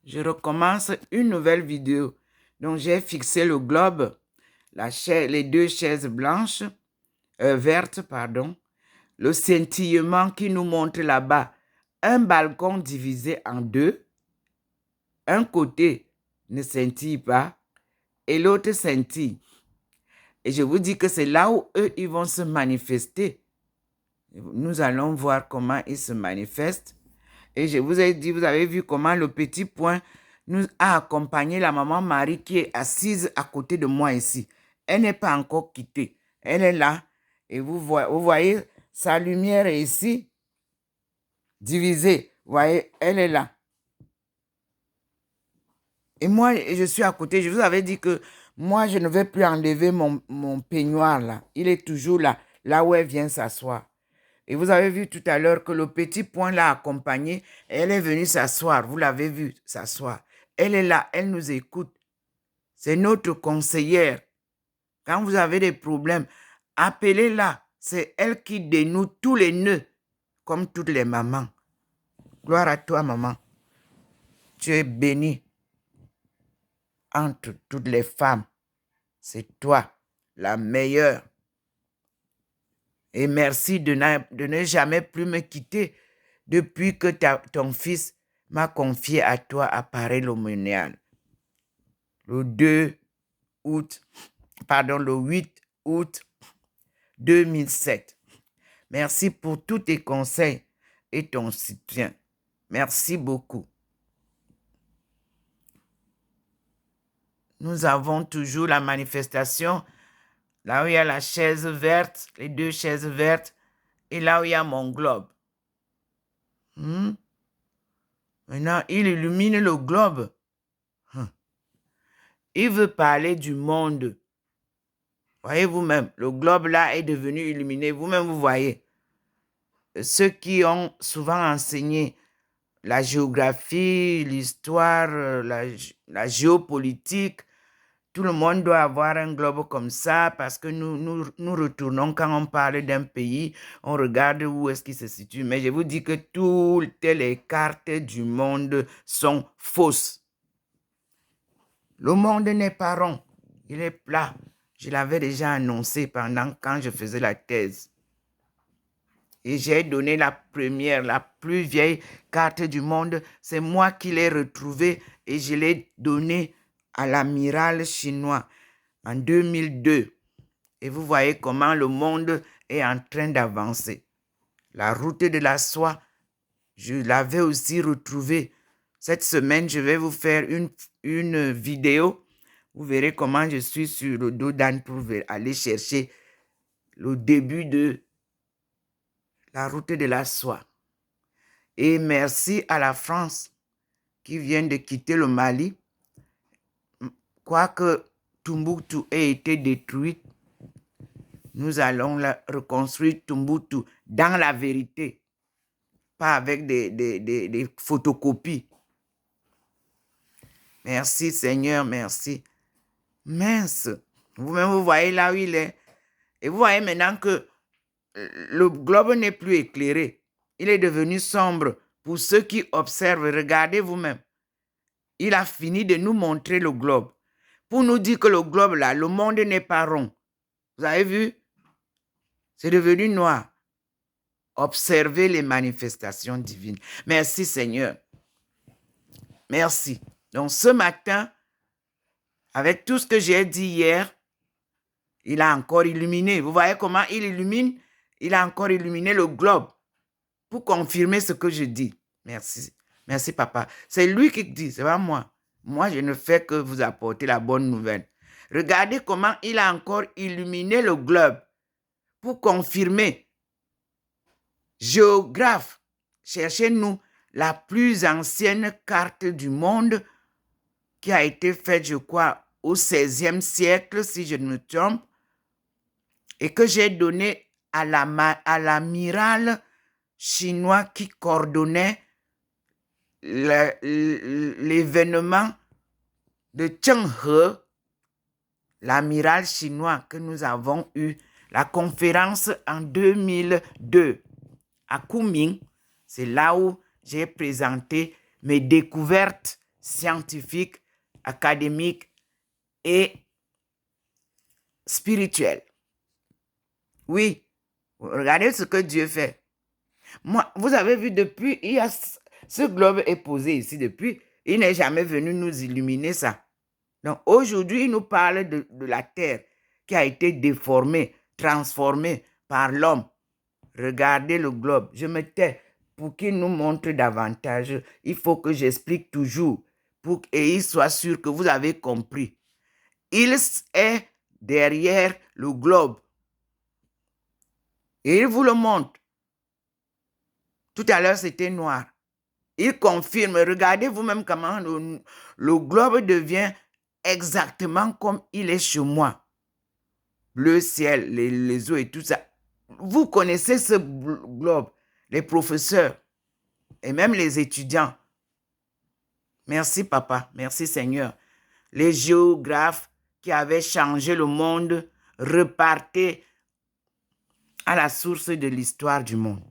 je recommence une nouvelle vidéo. Donc, j'ai fixé le globe, les deux chaises blanches, vertes, pardon, le scintillement qui nous montre là-bas un balcon divisé en deux. Un côté ne scintille pas et l'autre scintille. Et je vous dis que c'est là où eux, ils vont se manifester. Nous allons voir comment ils se manifestent. Et je vous ai dit, vous avez vu comment le petit point nous a accompagné la maman Marie qui est assise à côté de moi ici. Elle n'est pas encore quittée. Elle est là. Et vous voyez, sa lumière est ici, divisée. Vous voyez, elle est là. Et moi, je suis à côté. Je vous avais dit que moi, je ne vais plus enlever mon peignoir là. Il est toujours là, là où elle vient s'asseoir. Et vous avez vu tout à l'heure que le petit point l'a accompagnée. Elle est venue s'asseoir. Vous l'avez vu s'asseoir. Elle est là, elle nous écoute. C'est notre conseillère. Quand vous avez des problèmes, appelez-la. C'est elle qui dénoue tous les nœuds, comme toutes les mamans. Gloire à toi, maman. Tu es bénie entre toutes les femmes. C'est toi, la meilleure. Et merci de ne jamais plus me quitter depuis que ton fils m'a confié à toi à Paray-le-Monial. Le 8 août 2007. Merci pour tous tes conseils et ton soutien. Merci beaucoup. Nous avons toujours la manifestation, là où il y a la chaise verte, les deux chaises vertes, et là où il y a mon globe. Maintenant, il illumine le globe. Il veut parler du monde. Voyez vous-même, le globe là est devenu illuminé. Vous-même, vous voyez. Ceux qui ont souvent enseigné la géographie, l'histoire, la géopolitique, tout le monde doit avoir un globe comme ça parce que nous retournons quand on parle d'un pays, on regarde où est-ce qu'il se situe. Mais je vous dis que toutes les cartes du monde sont fausses. Le monde n'est pas rond, il est plat. Je l'avais déjà annoncé quand je faisais la thèse. Et j'ai donné la première, la plus vieille carte du monde. C'est moi qui l'ai retrouvée et je l'ai donnée à l'amiral chinois en 2002. Et vous voyez comment le monde est en train d'avancer. La route de la soie, je l'avais aussi retrouvée. Cette semaine, je vais vous faire une vidéo. Vous verrez comment je suis sur le dos d'âne pour aller chercher le début de la route de la soie. Et merci à la France qui vient de quitter le Mali. Quoique Tombouctou ait été détruite, nous allons reconstruire Tombouctou dans la vérité, pas avec des photocopies. Merci Seigneur, merci. Mince, vous-même vous voyez là où il est. Et vous voyez maintenant que le globe n'est plus éclairé. Il est devenu sombre. Pour ceux qui observent, regardez vous-même. Il a fini de nous montrer le globe. Pour nous dire que le globe là, le monde n'est pas rond. Vous avez vu? C'est devenu noir. Observez les manifestations divines. Merci Seigneur. Merci. Donc ce matin, avec tout ce que j'ai dit hier, il a encore illuminé. Vous voyez comment il illumine? Il a encore illuminé le globe pour confirmer ce que je dis. Merci. Merci, papa. C'est lui qui dit, c'est pas moi. Moi, je ne fais que vous apporter la bonne nouvelle. Regardez comment il a encore illuminé le globe pour confirmer. Géographe, cherchez-nous la plus ancienne carte du monde qui a été faite, je crois, au XVIe siècle, si je ne me trompe, et que j'ai donnée à l'amiral chinois qui coordonnait l'événement de Chenghe, l'amiral chinois que nous avons eu, la conférence en 2002 à Kunming. C'est là où j'ai présenté mes découvertes scientifique, académique et spirituel. Oui, regardez ce que Dieu fait. Moi, vous avez vu depuis, ce globe est posé ici depuis, il n'est jamais venu nous illuminer ça. Donc aujourd'hui, il nous parle de la terre qui a été déformée, transformée par l'homme. Regardez le globe. Je me tais pour qu'il nous montre davantage. Il faut que j'explique toujours et il soit sûr que vous avez compris. Il est derrière le globe. Et il vous le montre. Tout à l'heure, c'était noir. Il confirme. Regardez vous-même comment le globe devient exactement comme il est chez moi. Le ciel, les eaux et tout ça. Vous connaissez ce globe, les professeurs et même les étudiants. Merci papa, merci Seigneur. Les géographes qui avaient changé le monde repartaient à la source de l'histoire du monde.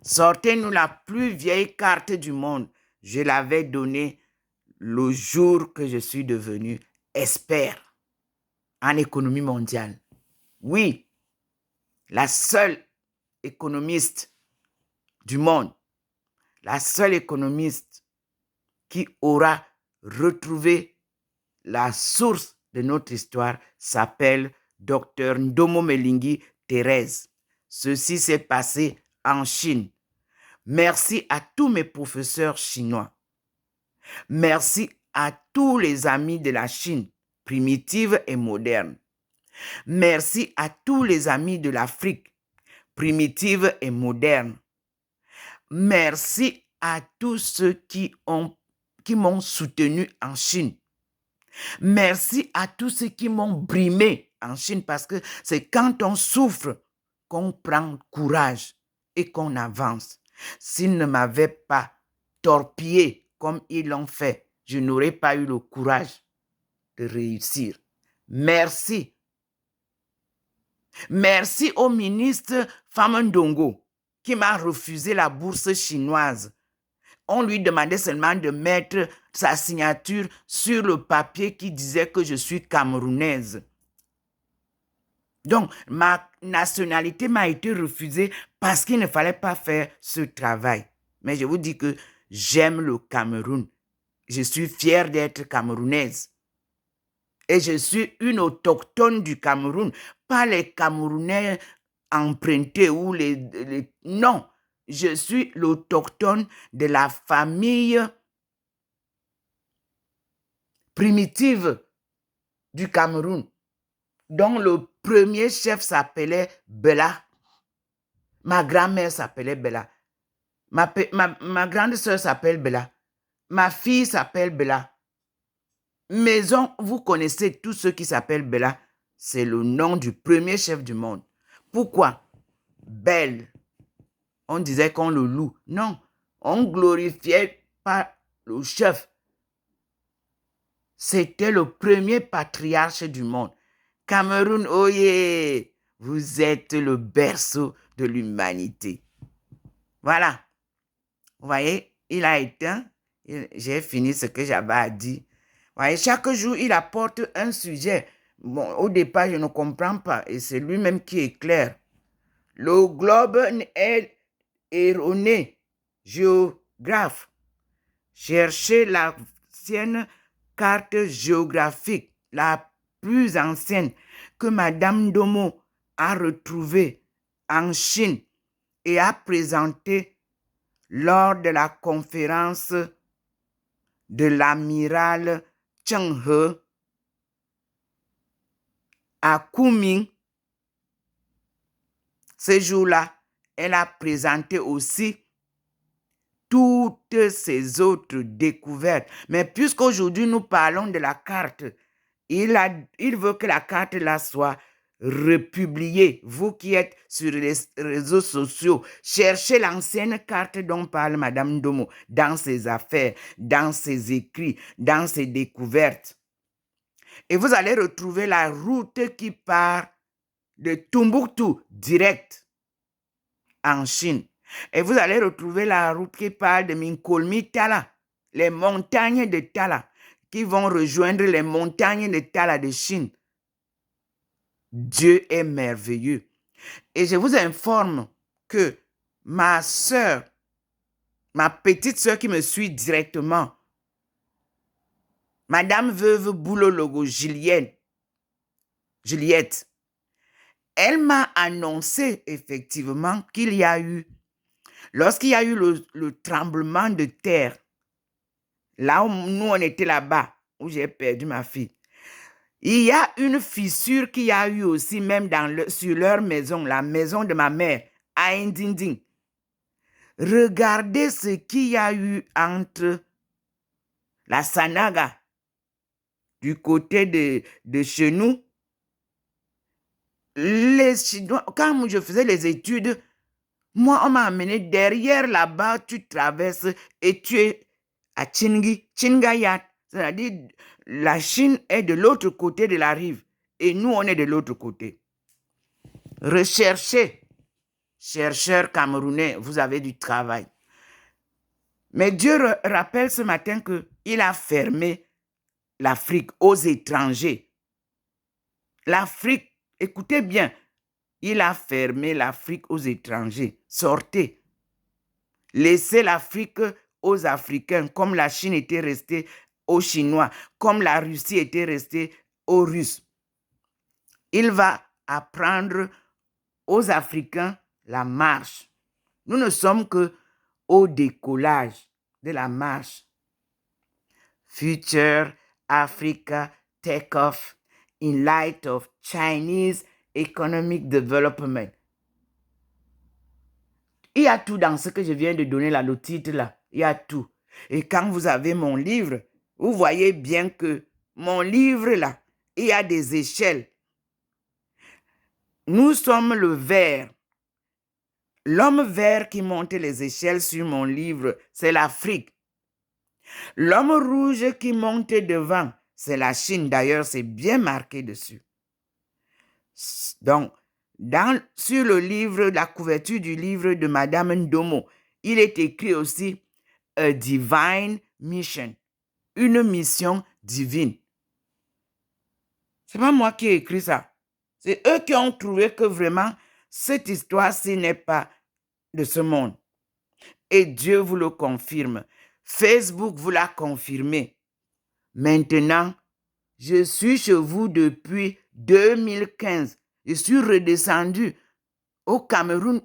Sortez-nous la plus vieille carte du monde. Je l'avais donnée le jour que je suis devenu expert en économie mondiale. Oui, la seule économiste du monde, la seule économiste qui aura retrouvé la source de notre histoire s'appelle Dr Ndomo Melingi Thérèse. Ceci s'est passé en Chine. Merci à tous mes professeurs chinois. Merci à tous les amis de la Chine, primitive et moderne. Merci à tous les amis de l'Afrique, primitive et moderne. Merci à tous ceux qui m'ont soutenu en Chine. Merci à tous ceux qui m'ont brimé en Chine parce que c'est quand on souffre qu'on prend courage et qu'on avance. S'ils ne m'avaient pas torpillé comme ils l'ont fait, je n'aurais pas eu le courage de réussir. Merci. Merci au ministre Famandongo qui m'a refusé la bourse chinoise. On lui demandait seulement de mettre sa signature sur le papier qui disait que je suis camerounaise. Donc, ma nationalité m'a été refusée parce qu'il ne fallait pas faire ce travail. Mais je vous dis que j'aime le Cameroun. Je suis fière d'être camerounaise. Et je suis une autochtone du Cameroun, pas les Camerounais empruntés ou les... Non, je suis l'autochtone de la famille primitive du Cameroun, dont le premier chef s'appelait Bella. Ma grand-mère s'appelait Bella. Ma grande sœur s'appelle Bella. Ma fille s'appelle Bella. Maison, vous connaissez tous ceux qui s'appellent Bella. C'est le nom du premier chef du monde. Pourquoi? Belle. On disait qu'on le loue. Non, on glorifiait pas le chef. C'était le premier patriarche du monde. Cameroun, oyez, vous êtes le berceau de l'humanité. Voilà. Vous voyez, il a éteint. J'ai fini ce que j'avais à dire. Vous voyez, chaque jour, il apporte un sujet. Bon, au départ, je ne comprends pas. Et c'est lui-même qui éclaire. Le globe est erroné. Géographe. Cherchez l'ancienne carte géographique, la plus ancienne que Madame Ndomo a retrouvée en Chine et a présentée lors de la conférence de l'amiral Cheng He à Kunming. Ce jour-là, elle a présenté aussi toutes ces autres découvertes. Mais puisqu'aujourd'hui nous parlons de la carte, il veut que la carte là soit republiée. Vous qui êtes sur les réseaux sociaux, cherchez l'ancienne carte dont parle Madame Ndomo dans ses affaires, dans ses écrits, dans ses découvertes. Et vous allez retrouver la route qui part de Tombouctou direct en Chine. Et vous allez retrouver la route qui part de Minkolmitala les montagnes de Tala, qui vont rejoindre les montagnes de Tala de Chine. Dieu est merveilleux. Et je vous informe que ma sœur, ma petite sœur qui me suit directement, Madame Veuve Boulologo Juliette, elle m'a annoncé effectivement qu'il y a eu, lorsqu'il y a eu le tremblement de terre, là où nous on était là-bas, où j'ai perdu ma fille, il y a une fissure qu'il y a eu aussi même sur leur maison, la maison de ma mère, à Indinding. Regardez ce qu'il y a eu entre la Sanaga, du côté de chez nous. Les Chinois, quand je faisais les études, moi, on m'a amené derrière là-bas, tu traverses et tu es à Chingayat. C'est-à-dire, la Chine est de l'autre côté de la rive et nous, on est de l'autre côté. Recherchez, chercheurs camerounais, vous avez du travail. Mais Dieu rappelle ce matin qu'il a fermé l'Afrique aux étrangers. L'Afrique, écoutez bien, il a fermé l'Afrique aux étrangers. Sortez. Laissez l'Afrique aux Africains, comme la Chine était restée aux Chinois, comme la Russie était restée aux Russes. Il va apprendre aux Africains la marche. Nous ne sommes que au décollage de la marche. Future Africa take-off in light of Chinese economic development. Il y a tout dans ce que je viens de donner là, le titre là. Il y a tout. Et quand vous avez mon livre, vous voyez bien que mon livre là, il y a des échelles. Nous sommes le vert. L'homme vert qui monte les échelles sur mon livre, c'est l'Afrique. L'homme rouge qui monte devant, c'est la Chine. D'ailleurs, c'est bien marqué dessus. Donc, sur le livre, la couverture du livre de Madame Ndomo, il est écrit aussi « A Divine Mission », une mission divine. C'est pas moi qui ai écrit ça. C'est eux qui ont trouvé que vraiment, cette histoire-ci n'est pas de ce monde. Et Dieu vous le confirme. Facebook vous l'a confirmé. Maintenant, je suis chez vous depuis 2015. Je suis redescendu au Cameroun,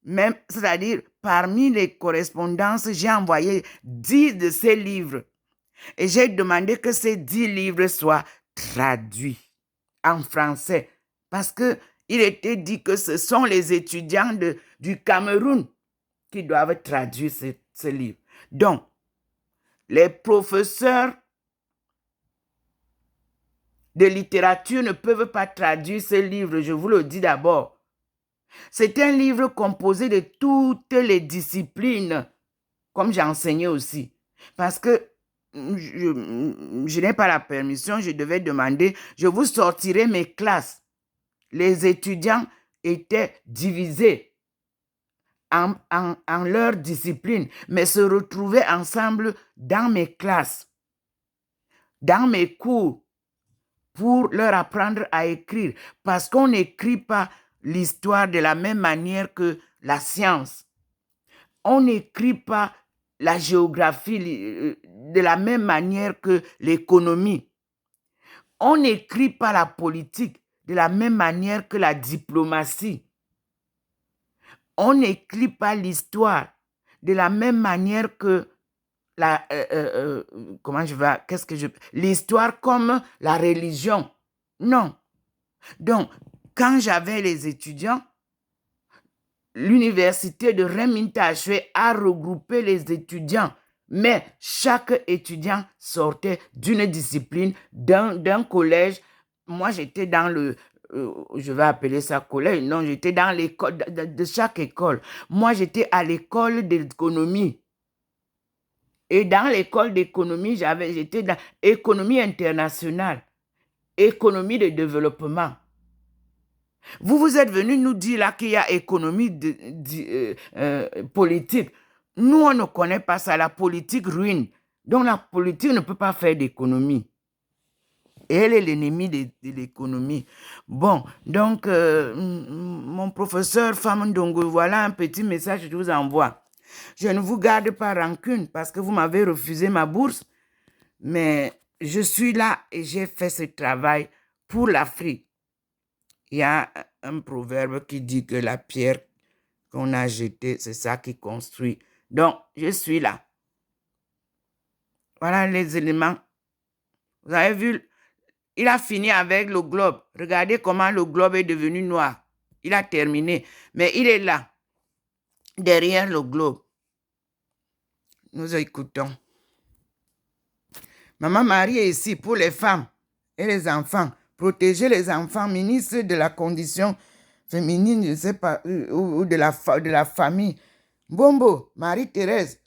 même, c'est-à-dire parmi les correspondances, j'ai envoyé 10 de ces livres. Et j'ai demandé que ces 10 livres soient traduits en français. Parce qu'il était dit que ce sont les étudiants du Cameroun qui doivent traduire ce livre. Donc, les professeurs de littérature ne peuvent pas traduire ce livre, je vous le dis d'abord. C'est un livre composé de toutes les disciplines, comme j'ai enseigné aussi. Parce que je n'ai pas la permission, je devais demander, je vous sortirai mes classes. Les étudiants étaient divisés en leur discipline, mais se retrouvaient ensemble dans mes classes, dans mes cours, pour leur apprendre à écrire. Parce qu'on n'écrit pas l'histoire de la même manière que la science. On n'écrit pas la géographie de la même manière que l'économie. On n'écrit pas la politique de la même manière que la diplomatie. On n'écrit pas l'histoire de la même manière que l'histoire comme la religion. Non. Donc, quand j'avais les étudiants, l'université de Remintachwe a regroupé les étudiants, mais chaque étudiant sortait d'une discipline, d'un collège. Moi, j'étais dans je vais appeler ça collège, non, j'étais dans l'école de chaque école. Moi, j'étais à l'école d'économie. Et dans l'école d'économie, j'étais dans économie internationale, économie de développement. Vous êtes venu nous dire là qu'il y a économie politique. Nous, on ne connaît pas ça. La politique ruine. Donc, la politique ne peut pas faire d'économie. Et elle est l'ennemi de l'économie. Bon, donc, mon professeur Famandongo, voilà un petit message que je vous envoie. Je ne vous garde pas rancune parce que vous m'avez refusé ma bourse, mais je suis là et j'ai fait ce travail pour l'Afrique. Il y a un proverbe qui dit que la pierre qu'on a jetée, c'est ça qui construit. Donc, je suis là. Voilà les éléments. Vous avez vu, il a fini avec le globe. Regardez comment le globe est devenu noir. Il a terminé. Mais il est là, derrière le globe. Nous écoutons. Maman Marie est ici pour les femmes et les enfants. Protéger les enfants, ministre de la condition féminine, je ne sais pas, ou de la famille. Bombo, Marie-Thérèse,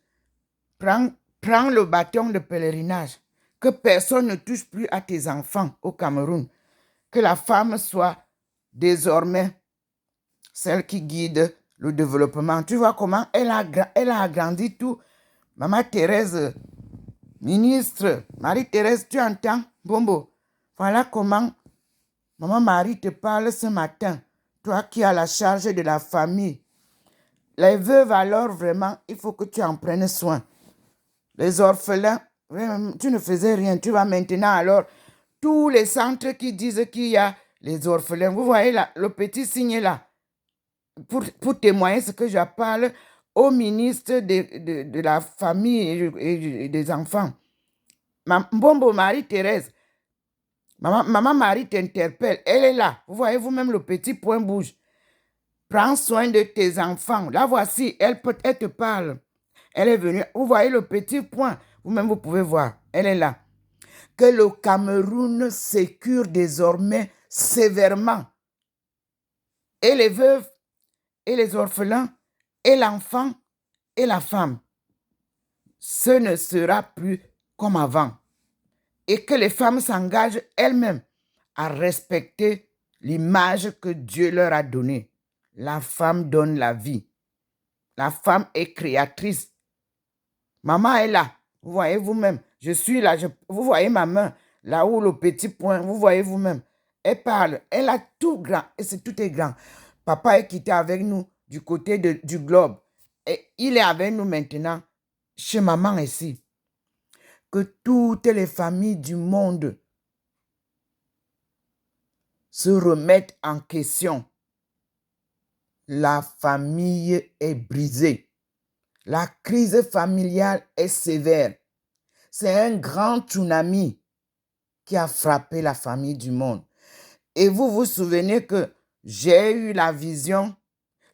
prends le bâton de pèlerinage. Que personne ne touche plus à tes enfants au Cameroun. Que la femme soit désormais celle qui guide le développement. Tu vois comment elle a agrandi tout. Maman Thérèse, ministre, Marie-Thérèse, tu entends, Bombo? Voilà comment Maman Marie te parle ce matin. Toi qui as la charge de la famille. Les veuves, alors, vraiment, il faut que tu en prennes soin. Les orphelins, tu ne faisais rien. Tu vas maintenant, alors, tous les centres qui disent qu'il y a les orphelins. Vous voyez là, le petit signe là. Pour témoigner ce que je parle au ministre de la famille et des enfants. Bombo Marie-Thérèse, maman Marie t'interpelle, elle est là. Vous voyez vous-même le petit point bouge. Prends soin de tes enfants. La voici, elle te parle. Elle est venue. Vous voyez le petit point. Vous-même, vous pouvez voir. Elle est là. Que le Cameroun sécure désormais sévèrement. Et les veuves, et les orphelins, et l'enfant, et la femme. Ce ne sera plus comme avant. Et que les femmes s'engagent elles-mêmes à respecter l'image que Dieu leur a donnée. La femme donne la vie. La femme est créatrice. Maman est là. Vous voyez vous-même. Je suis là. Vous voyez ma main. Là où le petit point. Vous voyez vous-même. Elle parle. Elle a tout grand. Et tout est grand. Papa est quitté avec nous du côté du globe. Et il est avec nous maintenant chez maman ici. Que toutes les familles du monde se remettent en question. La famille est brisée. La crise familiale est sévère. C'est un grand tsunami qui a frappé la famille du monde. Et vous vous souvenez que j'ai eu la vision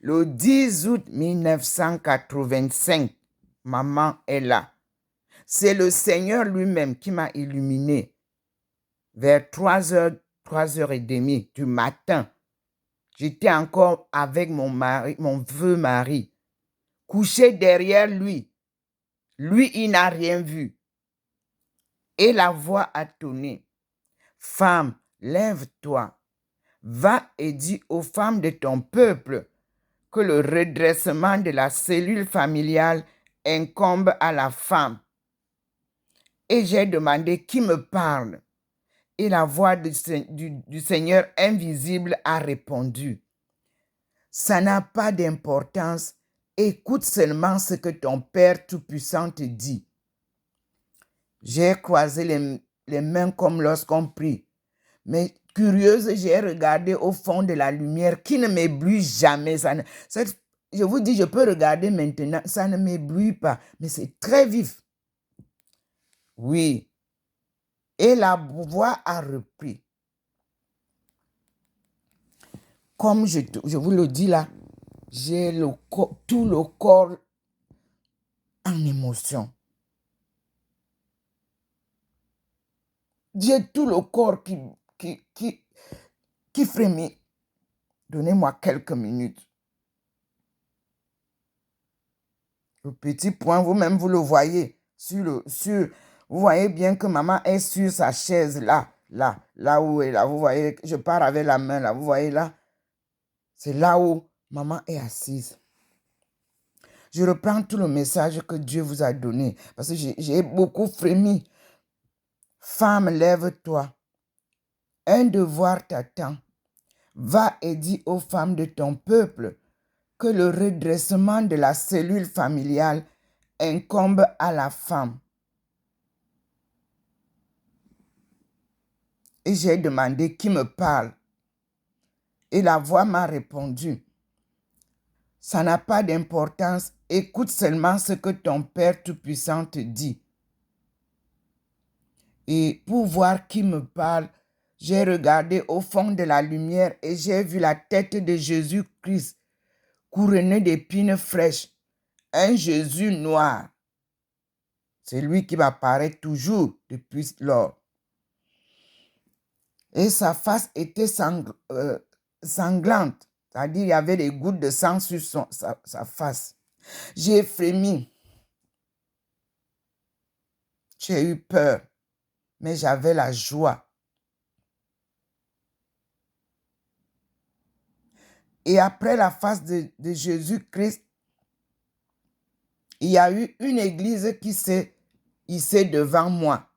le 10 août 1985. Maman est là. C'est le Seigneur lui-même qui m'a illuminé vers 3h30 du matin. J'étais encore avec mon mari, mon vieux mari, couché derrière lui. Lui, il n'a rien vu. Et la voix a tonné. Femme, lève-toi. Va et dis aux femmes de ton peuple que le redressement de la cellule familiale incombe à la femme. Et j'ai demandé qui me parle. Et la voix du Seigneur invisible a répondu. Ça n'a pas d'importance. Écoute seulement ce que ton Père Tout-Puissant te dit. J'ai croisé les mains comme lorsqu'on prie. Mais curieuse, j'ai regardé au fond de la lumière qui ne m'éblouit jamais. Je vous dis, je peux regarder maintenant, ça ne m'éblouit pas, mais c'est très vif. Oui. Et la voix a repris. Comme je vous le dis là, j'ai tout le corps en émotion. J'ai tout le corps qui frémit. Donnez-moi quelques minutes. Le petit point, vous-même, vous le voyez. Vous voyez bien que maman est sur sa chaise, là où elle est là. Vous voyez, je pars avec la main, là. Vous voyez là? C'est là où maman est assise. Je reprends tout le message que Dieu vous a donné parce que j'ai beaucoup frémi. Femme, lève-toi. Un devoir t'attend. Va et dis aux femmes de ton peuple que le redressement de la cellule familiale incombe à la femme. Et j'ai demandé qui me parle. Et la voix m'a répondu, ça n'a pas d'importance, écoute seulement ce que ton Père Tout-Puissant te dit. Et pour voir qui me parle, j'ai regardé au fond de la lumière et j'ai vu la tête de Jésus-Christ couronnée d'épines fraîches, un Jésus noir. C'est lui qui m'apparaît toujours depuis lors. Et sa face était sanglante, c'est-à-dire il y avait des gouttes de sang sur sa face. J'ai frémi. J'ai eu peur, mais j'avais la joie. Et après la face de Jésus-Christ, il y a eu une église qui s'est hissée devant moi.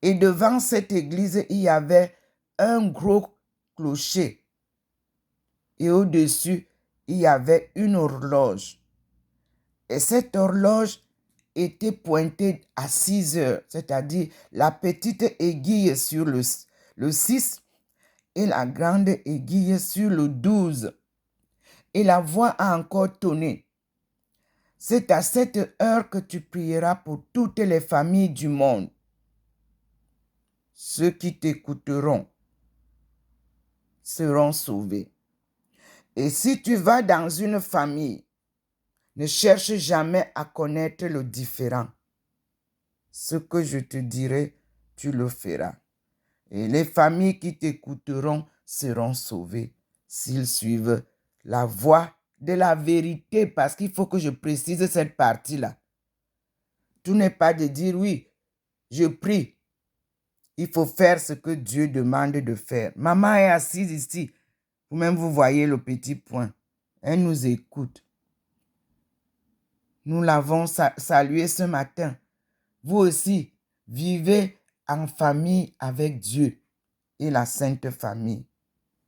Et devant cette église, il y avait un gros clocher. Et au-dessus, il y avait une horloge. Et cette horloge était pointée à 6 heures, c'est-à-dire la petite aiguille sur le 6 et la grande aiguille sur le 12. Et la voix a encore tonné. C'est à cette heure que tu prieras pour toutes les familles du monde. Ceux qui t'écouteront seront sauvés. Et si tu vas dans une famille, ne cherche jamais à connaître le différent. Ce que je te dirai, tu le feras. Et les familles qui t'écouteront seront sauvées s'ils suivent la voie de la vérité, parce qu'il faut que je précise cette partie-là. Tout n'est pas de dire oui, je prie. Il faut faire ce que Dieu demande de faire. Maman est assise ici. Vous-même, vous voyez le petit point. Elle nous écoute. Nous l'avons salué ce matin. Vous aussi, vivez en famille avec Dieu et la Sainte Famille.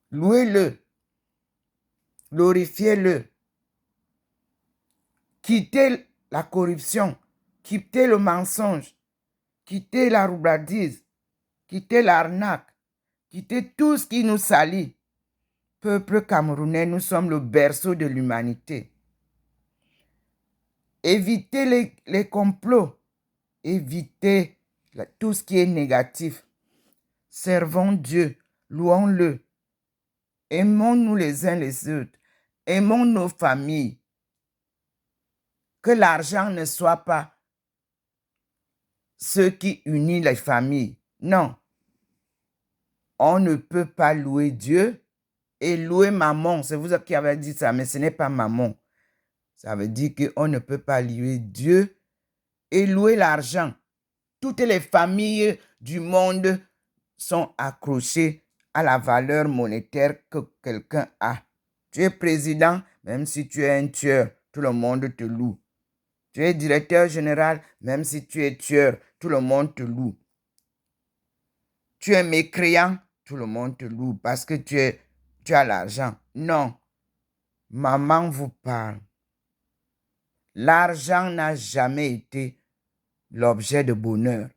Louez-le. Glorifiez-le. Quittez la corruption. Quittez le mensonge. Quittez la roublardise. Quittez l'arnaque. Quittez tout ce qui nous salit. Peuple camerounais, nous sommes le berceau de l'humanité. Évitez les complots. Évitez tout ce qui est négatif. Servons Dieu. Louons-le. Aimons-nous les uns les autres. Aimons nos familles. Que l'argent ne soit pas ce qui unit les familles. Non. On ne peut pas louer Dieu et louer maman. C'est vous qui avez dit ça, mais ce n'est pas maman. Ça veut dire qu'on ne peut pas louer Dieu et louer l'argent. Toutes les familles du monde sont accrochées à la valeur monétaire que quelqu'un a. Tu es président, même si tu es un tueur, tout le monde te loue. Tu es directeur général, même si tu es tueur, tout le monde te loue. Tu es mécréant, tout le monde te loue parce que tu as l'argent. Non, maman vous parle. L'argent n'a jamais été l'objet de bonheur.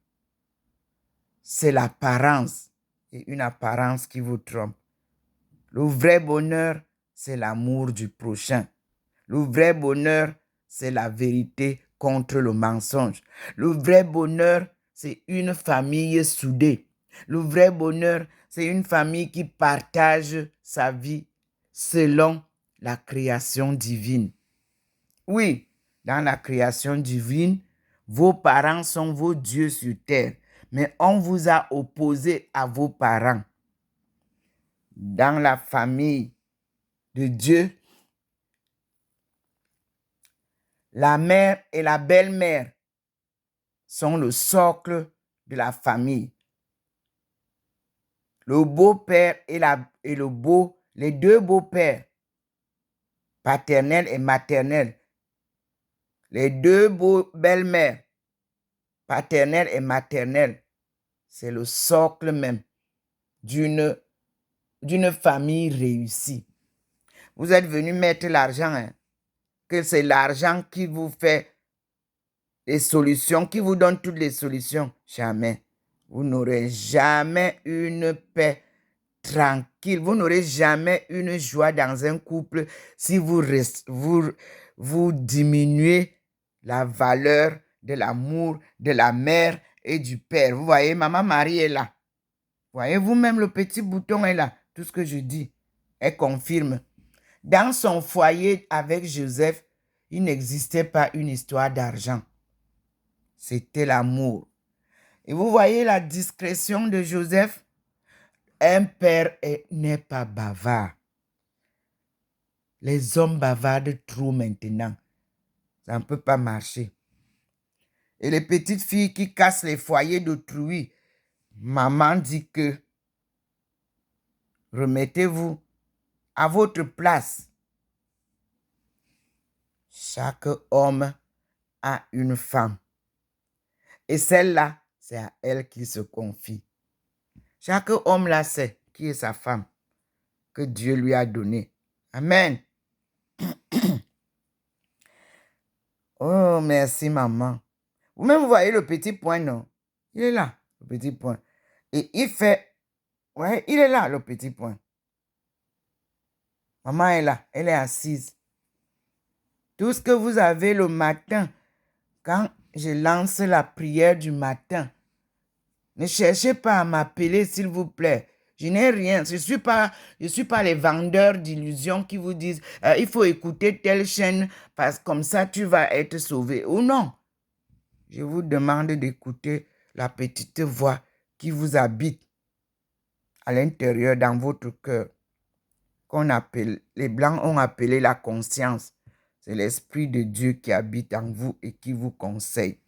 C'est l'apparence et une apparence qui vous trompe. Le vrai bonheur, c'est l'amour du prochain. Le vrai bonheur, c'est la vérité contre le mensonge. Le vrai bonheur, c'est une famille soudée. Le vrai bonheur, c'est une famille qui partage sa vie selon la création divine. Oui, dans la création divine, vos parents sont vos dieux sur terre, mais on vous a opposé à vos parents. Dans la famille de Dieu, la mère et la belle-mère sont le socle de la famille. Le beau-père et les deux beaux-pères paternelle et maternelle. Les deux belles-mères, paternelle et maternelle, c'est le socle même d'une famille réussie. Vous êtes venu mettre l'argent, hein, que c'est l'argent qui vous fait les solutions, qui vous donne toutes les solutions. Jamais. Vous n'aurez jamais une paix tranquille. Vous n'aurez jamais une joie dans un couple si vous diminuez la valeur de l'amour de la mère et du père. Vous voyez, Maman Marie est là. Voyez, vous-même, le petit bouton est là. Tout ce que je dis, elle confirme. Dans son foyer avec Joseph, il n'existait pas une histoire d'argent. C'était l'amour. Et vous voyez la discrétion de Joseph? Un père n'est pas bavard. Les hommes bavardent trop maintenant. Ça ne peut pas marcher. Et les petites filles qui cassent les foyers d'autrui, maman dit que remettez-vous à votre place. Chaque homme a une femme. Et celle-là, c'est à elle qu'il se confie. Chaque homme là sait qui est sa femme que Dieu lui a donnée. Amen. Oh, merci maman. Vous-même, vous voyez le petit point, non? Il est là, le petit point. Et il fait... Ouais, il est là, le petit point. Maman est là, elle est assise. Tout ce que vous avez le matin, quand je lance la prière du matin, ne cherchez pas à m'appeler, s'il vous plaît. Je n'ai rien. Je suis pas les vendeurs d'illusions qui vous disent il faut écouter telle chaîne parce que comme ça tu vas être sauvé. Ou non. Je vous demande d'écouter la petite voix qui vous habite à l'intérieur dans votre cœur. Les Blancs ont appelé la conscience. C'est l'Esprit de Dieu qui habite en vous et qui vous conseille.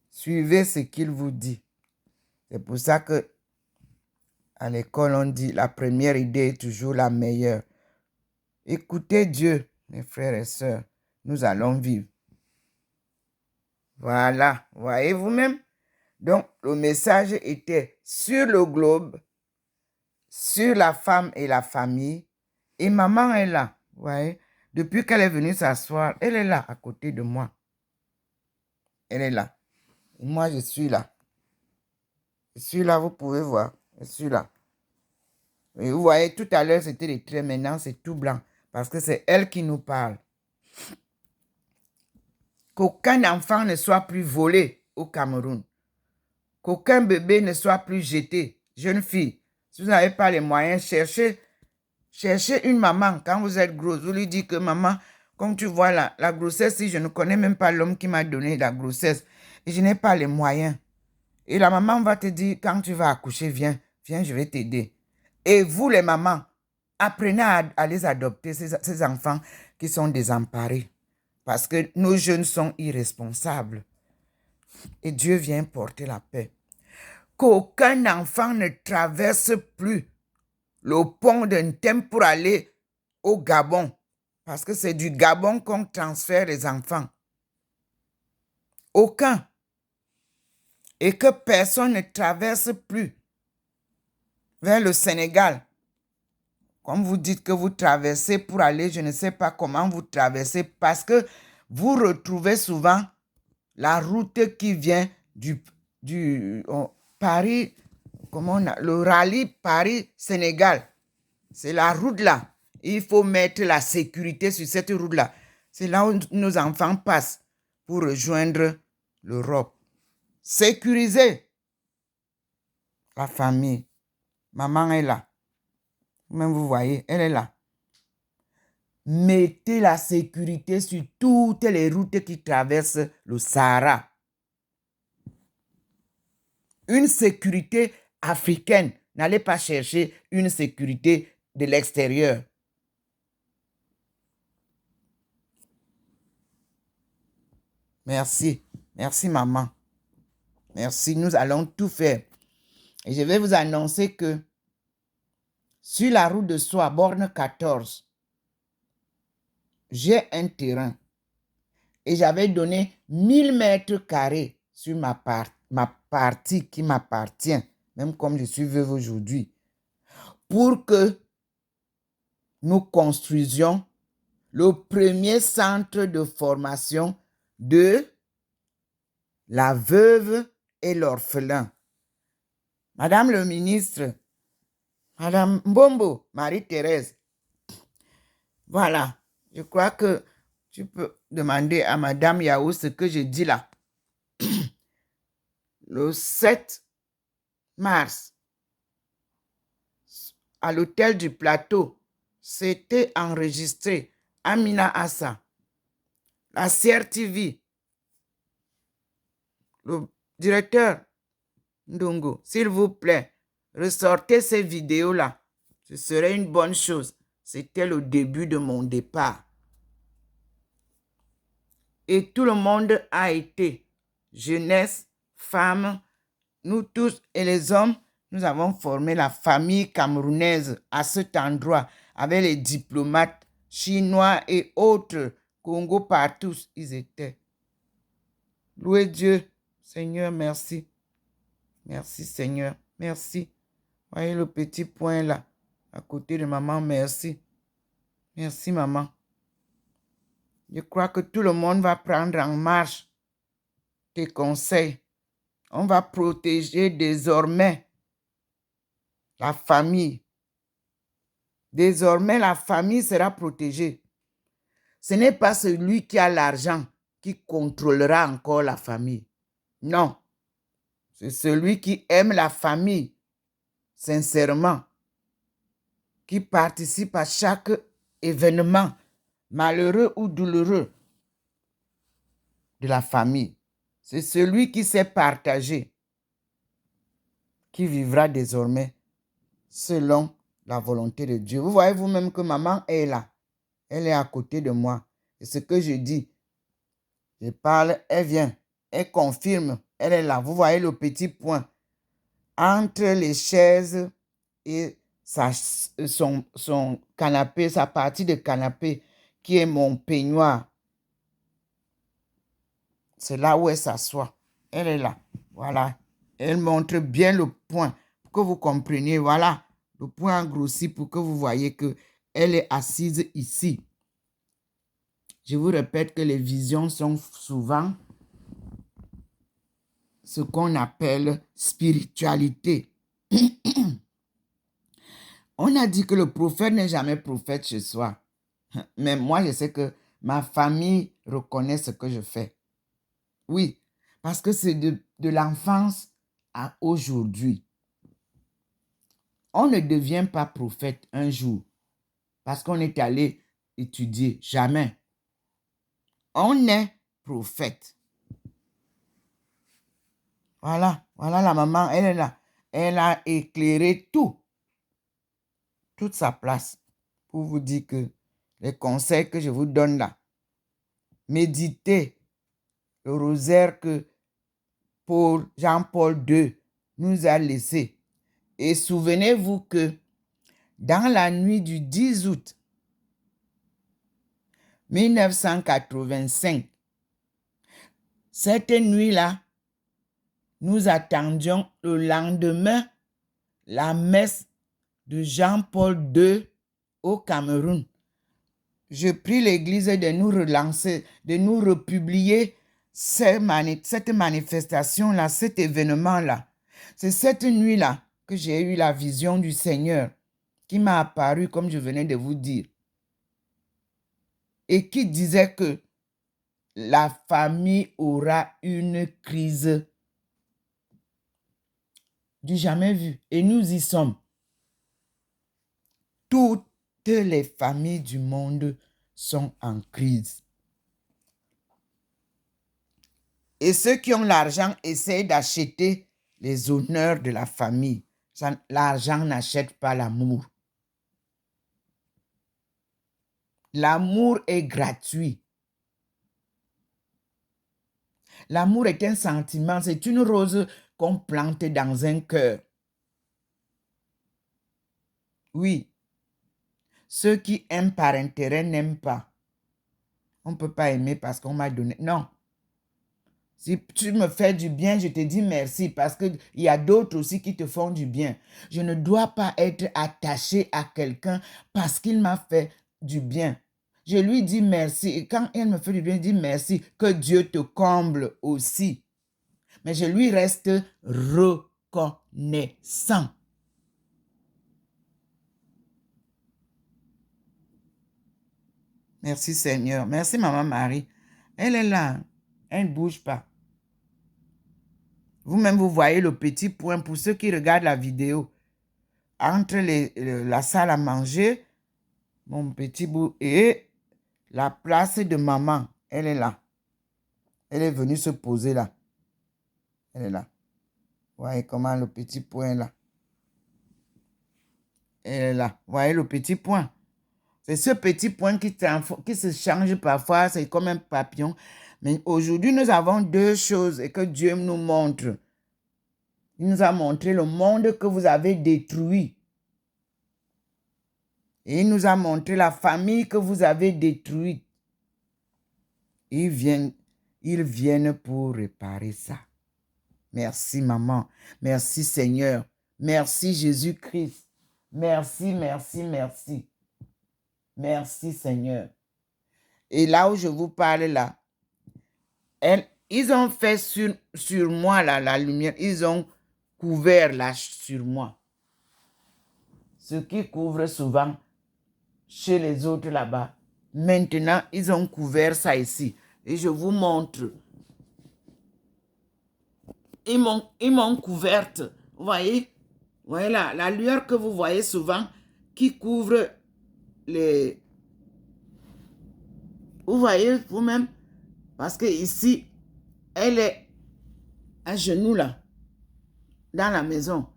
Suivez ce qu'il vous dit. C'est pour ça que à l'école, on dit la première idée est toujours la meilleure. Écoutez Dieu, mes frères et sœurs. Nous allons vivre. Voilà, voyez vous-même. Donc, le message était sur le globe, sur la femme et la famille. Et maman est là, vous voyez. Depuis qu'elle est venue s'asseoir, elle est là, à côté de moi. Elle est là. Et moi, je suis là. Je suis là, vous pouvez voir. Je suis là. Et vous voyez, tout à l'heure, c'était des traits. Maintenant, c'est tout blanc. Parce que c'est elle qui nous parle. Qu'aucun enfant ne soit plus volé au Cameroun. Qu'aucun bébé ne soit plus jeté. Jeune fille, si vous n'avez pas les moyens, cherchez une maman. Quand vous êtes grosse, vous lui dites que maman, comme tu vois la grossesse, si je ne connais même pas l'homme qui m'a donné la grossesse, et je n'ai pas les moyens. Et la maman va te dire, quand tu vas accoucher, viens, je vais t'aider. Et vous, les mamans, apprenez à les adopter, ces enfants qui sont désemparés. Parce que nos jeunes sont irresponsables. Et Dieu vient porter la paix. Qu'aucun enfant ne traverse plus le pont d'un thème pour aller au Gabon. Parce que c'est du Gabon qu'on transfère les enfants. Aucun. Et que personne ne traverse plus vers le Sénégal. Comme vous dites que vous traversez pour aller, je ne sais pas comment vous traversez, parce que vous retrouvez souvent la route qui vient du Paris, le rallye Paris-Sénégal. C'est la route là. Il faut mettre la sécurité sur cette route là. C'est là où nos enfants passent pour rejoindre l'Europe. Sécuriser la famille. Maman est là. Même vous voyez, elle est là. Mettez la sécurité sur toutes les routes qui traversent le Sahara. Une sécurité africaine. N'allez pas chercher une sécurité de l'extérieur. Merci. Merci, maman. Merci. Nous allons tout faire. Et je vais vous annoncer que sur la route de Soie, borne 14, j'ai un terrain et j'avais donné 1000 mètres carrés sur ma partie qui m'appartient, même comme je suis veuve aujourd'hui, pour que nous construisions le premier centre de formation de la veuve et l'orphelin. Madame le ministre, Madame Mbombo, Marie-Thérèse, voilà, je crois que tu peux demander à Madame Yahou ce que je dis là. Le 7 mars, à l'hôtel du Plateau, c'était enregistré Amina Assa, la CRTV, le directeur Ndongo, s'il vous plaît, ressortez ces vidéos-là. Ce serait une bonne chose. C'était le début de mon départ. Et tout le monde a été, jeunesse, femmes, nous tous et les hommes, nous avons formé la famille camerounaise à cet endroit avec les diplomates chinois et autres. Congo partout, ils étaient. Louez Dieu. Seigneur, merci. Merci Seigneur. Merci. Voyez le petit point là, à côté de maman, merci. Merci maman. Je crois que tout le monde va prendre en marche tes conseils. On va protéger désormais la famille. Désormais, la famille sera protégée. Ce n'est pas celui qui a l'argent qui contrôlera encore la famille. Non. C'est celui qui aime la famille sincèrement, qui participe à chaque événement, malheureux ou douloureux, de la famille. C'est celui qui sait partager, qui vivra désormais selon la volonté de Dieu. Vous voyez vous-même que maman est là. Elle est à côté de moi. Et ce que je dis, je parle, elle vient, elle confirme, elle est là. Vous voyez le petit point entre les chaises et son canapé, sa partie de canapé qui est mon peignoir. C'est là où elle s'assoit. Elle est là. Voilà. Elle montre bien le point pour que vous compreniez. Voilà. Le point grossi pour que vous voyez que elle est assise ici. Je vous répète que les visions sont souvent ce qu'on appelle spiritualité. On a dit que le prophète n'est jamais prophète chez soi. Mais moi, je sais que ma famille reconnaît ce que je fais. Oui, parce que c'est de l'enfance à aujourd'hui. On ne devient pas prophète un jour parce qu'on est allé étudier. Jamais. On est prophète. Voilà, voilà la maman, elle est là. Elle a éclairé toute sa place pour vous dire que les conseils que je vous donne là, méditez le rosaire que Jean-Paul II nous a laissé. Et souvenez-vous que dans la nuit du 10 août 1985, cette nuit-là, nous attendions le lendemain la messe de Jean-Paul II au Cameroun. Je prie l'Église de nous relancer, de nous republier cette manifestation-là, cet événement-là. C'est cette nuit-là que j'ai eu la vision du Seigneur qui m'a apparu comme je venais de vous dire. Et qui disait que la famille aura une crise du jamais vu. Et nous y sommes. Toutes les familles du monde sont en crise. Et ceux qui ont l'argent essayent d'acheter les honneurs de la famille. L'argent n'achète pas l'amour. L'amour est gratuit. L'amour est un sentiment, c'est une rose qu'on plante dans un cœur. Oui. Ceux qui aiment par intérêt n'aiment pas. On ne peut pas aimer parce qu'on m'a donné. Non. Si tu me fais du bien, je te dis merci parce qu'il y a d'autres aussi qui te font du bien. Je ne dois pas être attaché à quelqu'un parce qu'il m'a fait du bien. Je lui dis merci et quand elle me fait du bien, je dis merci, que Dieu te comble aussi. Mais je lui reste reconnaissant. Merci Seigneur. Merci Maman Marie. Elle est là. Elle ne bouge pas. Vous-même, vous voyez le petit point pour ceux qui regardent la vidéo. Entre la salle à manger, mon petit bout, et la place de maman. Elle est là. Elle est venue se poser là. Elle est là. Vous voyez comment le petit point est là. Elle est là. Vous voyez le petit point. C'est ce petit point qui se change parfois. C'est comme un papillon. Mais aujourd'hui, nous avons deux choses et que Dieu nous montre. Il nous a montré le monde que vous avez détruit. Et il nous a montré la famille que vous avez détruite. Ils viennent pour réparer ça. Merci, maman. Merci, Seigneur. Merci, Jésus-Christ. Merci, merci, merci. Merci, Seigneur. Et là où je vous parle, là, ils ont fait sur moi, là, la lumière. Ils ont couvert là sur moi. Ce qui couvre souvent chez les autres là-bas. Maintenant, ils ont couvert ça ici. Et je vous montre. Ils m'ont couverte. Vous voyez? Voyez la lueur que vous voyez souvent qui couvre les... Vous voyez vous-même? Parce que ici, elle est à genoux là, dans la maison.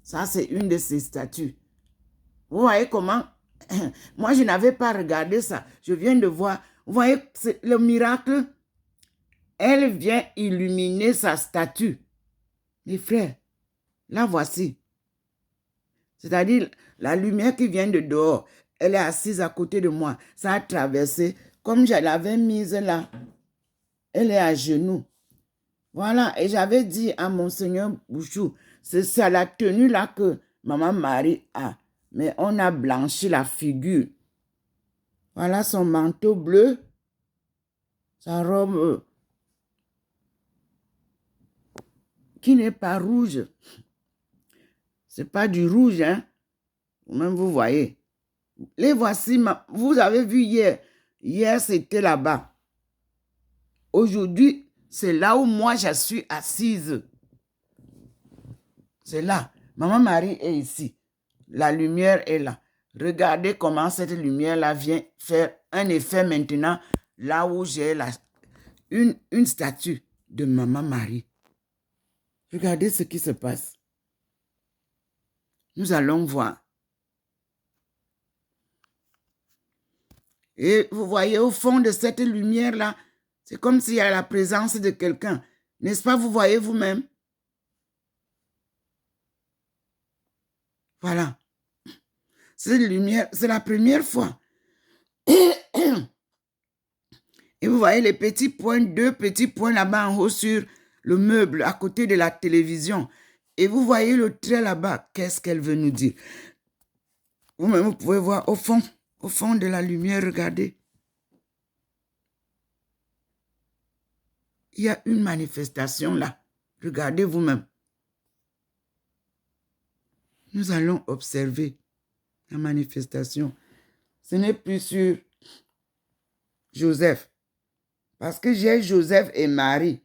Ça, c'est une de ses statues. Vous voyez comment? Moi, je n'avais pas regardé ça. Je viens de voir. Vous voyez, c'est le miracle. Elle vient illuminer sa statue. Mes frères, la voici. C'est-à-dire, la lumière qui vient de dehors, elle est assise à côté de moi. Ça a traversé. Comme je l'avais mise là, elle est à genoux. Voilà, et j'avais dit à Monseigneur Bouchou, c'est à la tenue là que Maman Marie a. Mais on a blanchi la figure. Voilà son manteau bleu, sa robe qui n'est pas rouge. C'est pas du rouge, hein. Même vous voyez. Les voici, vous avez vu hier. Hier, c'était là-bas. Aujourd'hui, c'est là où moi, je suis assise. C'est là. Maman Marie est ici. La lumière est là. Regardez comment cette lumière-là vient faire un effet maintenant, là où j'ai une statue de Maman Marie. Regardez ce qui se passe. Nous allons voir. Et vous voyez au fond de cette lumière-là, c'est comme s'il y a la présence de quelqu'un. N'est-ce pas, vous voyez vous-même? Voilà. Cette lumière, c'est la première fois. Et vous voyez les petits points, deux petits points là-bas en haut sur le meuble, à côté de la télévision. Et vous voyez le trait là-bas. Qu'est-ce qu'elle veut nous dire? Vous-même, vous pouvez voir au fond de la lumière, regardez. Il y a une manifestation là. Regardez vous-même. Nous allons observer la manifestation. Ce n'est plus sur Joseph. Parce que j'ai Joseph et Marie.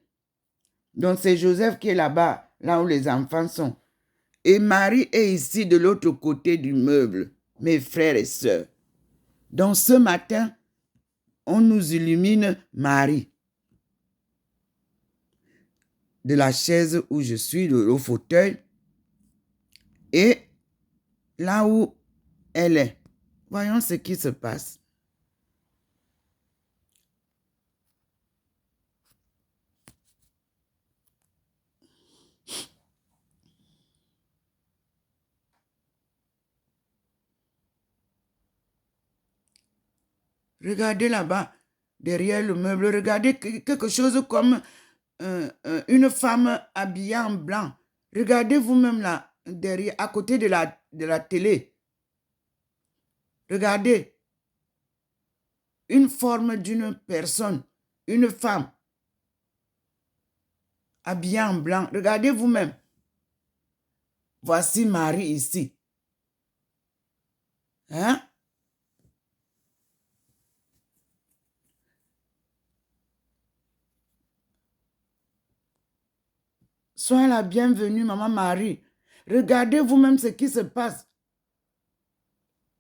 Donc c'est Joseph qui est là-bas, là où les enfants sont. Et Marie est ici de l'autre côté du meuble, mes frères et sœurs. Donc ce matin, on nous illumine Marie. De la chaise où je suis, au fauteuil. Et là où elle est. Voyons ce qui se passe. Regardez là-bas. derrière le meuble. Regardez quelque chose comme une femme habillée en blanc. Regardez vous-même là, derrière, à côté de la télé. Regardez une forme d'une personne, une femme habillée en blanc. Regardez vous-même. Voici Marie ici. Hein? Soyez la bienvenue, maman Marie. Regardez vous-même ce qui se passe.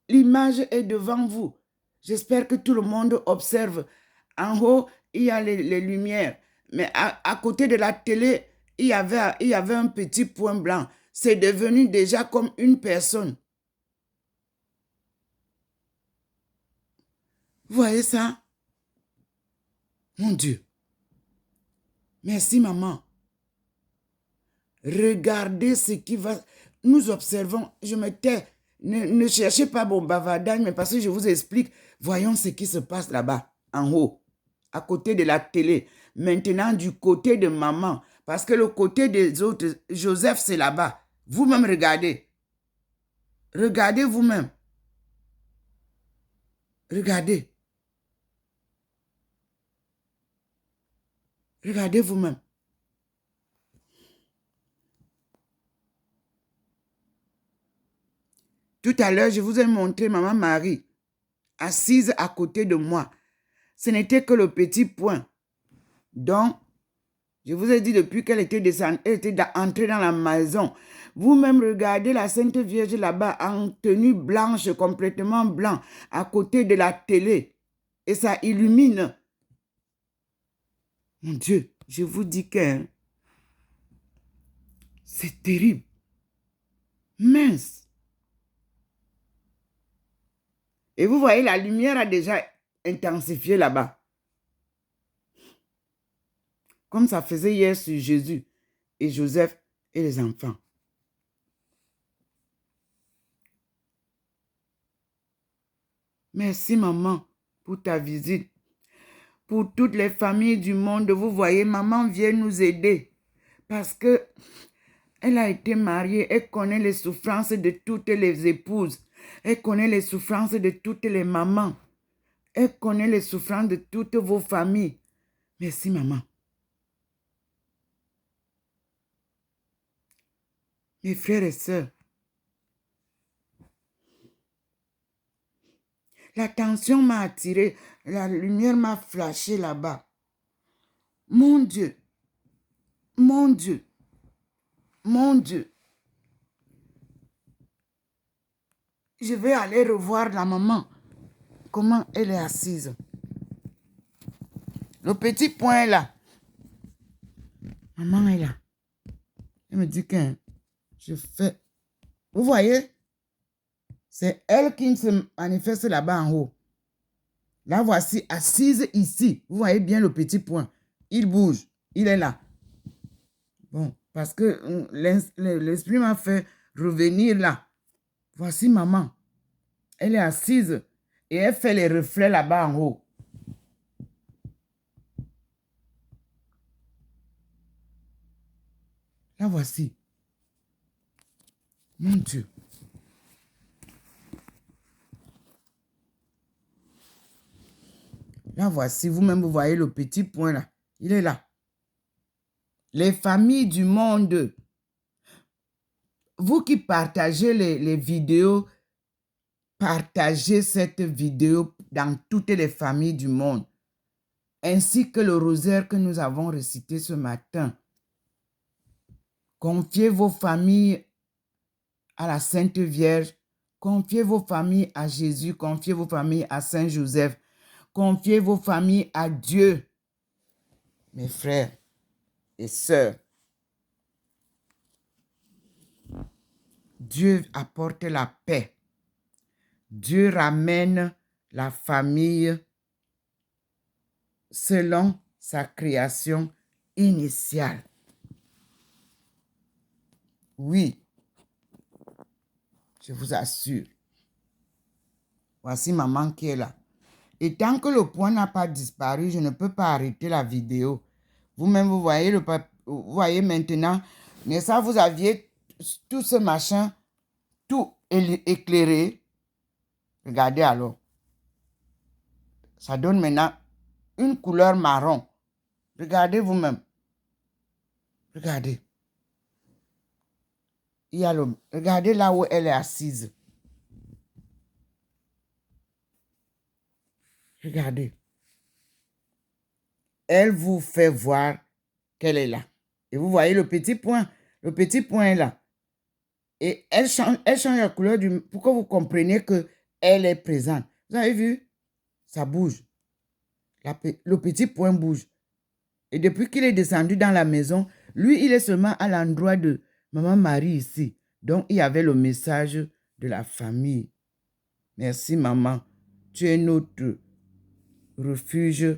L'image est devant vous. J'espère que tout le monde observe. En haut, il y a les lumières. Mais à côté de la télé, il y avait un petit point blanc. C'est devenu déjà comme une personne. Vous voyez ça? Mon Dieu. Merci, maman. Regardez ce qui va... Nous observons. Je me tais. Ne cherchez pas mon bavardage, mais parce que je vous explique. Voyons ce qui se passe là-bas, en haut, à côté de la télé. Maintenant, du côté de maman. Parce que le côté des autres, Joseph, c'est là-bas. Vous-même, regardez. Regardez vous-même. Regardez. Regardez vous-même. Tout à l'heure, je vous ai montré maman Marie, assise à côté de moi. Ce n'était que le petit point. Donc, je vous ai dit depuis qu'elle était descendue, elle était entrée dans la maison. Vous-même regardez la Sainte Vierge là-bas en tenue blanche, complètement blanc, à côté de la télé. Et ça illumine. Mon Dieu, je vous dis que c'est terrible. Mince. Et vous voyez, la lumière a déjà intensifié là-bas. Comme ça faisait hier sur Jésus et Joseph et les enfants. Merci, maman, pour ta visite. Pour toutes les familles du monde, vous voyez, maman vient nous aider. Parce que elle a été mariée, elle connaît les souffrances de toutes les épouses. Elle connaît les souffrances de toutes les mamans. Elle connaît les souffrances de toutes vos familles. Merci, maman. Mes frères et sœurs, la tension m'a attiré, la lumière m'a flashé là-bas. Mon Dieu, mon Dieu, mon Dieu. Je vais aller revoir la maman. Comment elle est assise. Le petit point est là. Maman est là. Elle me dit que je fais... Vous voyez? C'est elle qui se manifeste là-bas en haut. Là, voici, assise ici. Vous voyez bien le petit point. Il bouge. Il est là. Bon, parce que l'esprit m'a fait revenir là. Voici maman. Elle est assise et elle fait les reflets là-bas en haut. Là, voici. Mon Dieu. Là, voici. Vous-même, vous voyez le petit point là. Il est là. Les familles du monde. Vous qui partagez les vidéos, partagez cette vidéo dans toutes les familles du monde, ainsi que le rosaire que nous avons récité ce matin. Confiez vos familles à la Sainte Vierge, confiez vos familles à Jésus, confiez vos familles à Saint Joseph, confiez vos familles à Dieu. Mes frères et sœurs, Dieu apporte la paix. Dieu ramène la famille selon sa création initiale. Oui, je vous assure. Voici maman qui est là. Et tant que le point n'a pas disparu, je ne peux pas arrêter la vidéo. Vous-même, vous voyez vous voyez maintenant, mais ça, vous aviez tout ce machin, tout éclairé. Regardez alors. Ça donne maintenant une couleur marron. Regardez vous-même. Regardez. Regardez là où elle est assise. Regardez. Elle vous fait voir qu'elle est là. Et vous voyez le petit point. Le petit point est là. Et elle change la couleur pour que vous compreniez qu'elle est présente. Vous avez vu? Ça bouge. Le petit point bouge. Et depuis qu'il est descendu dans la maison, lui, il est seulement à l'endroit de Maman Marie ici. Donc, il y avait le message de la famille. Merci, maman. Tu es notre refuge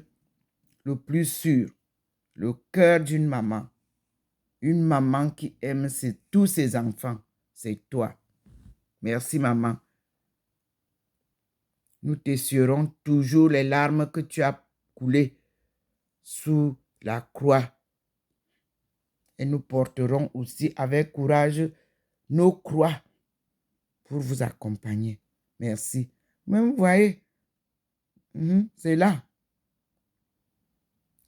le plus sûr. Le cœur d'une maman. Une maman qui aime tous ses enfants. C'est toi. Merci, maman. Nous t'essuierons toujours les larmes que tu as coulées sous la croix. Et nous porterons aussi avec courage nos croix pour vous accompagner. Merci. Mais vous voyez, c'est là.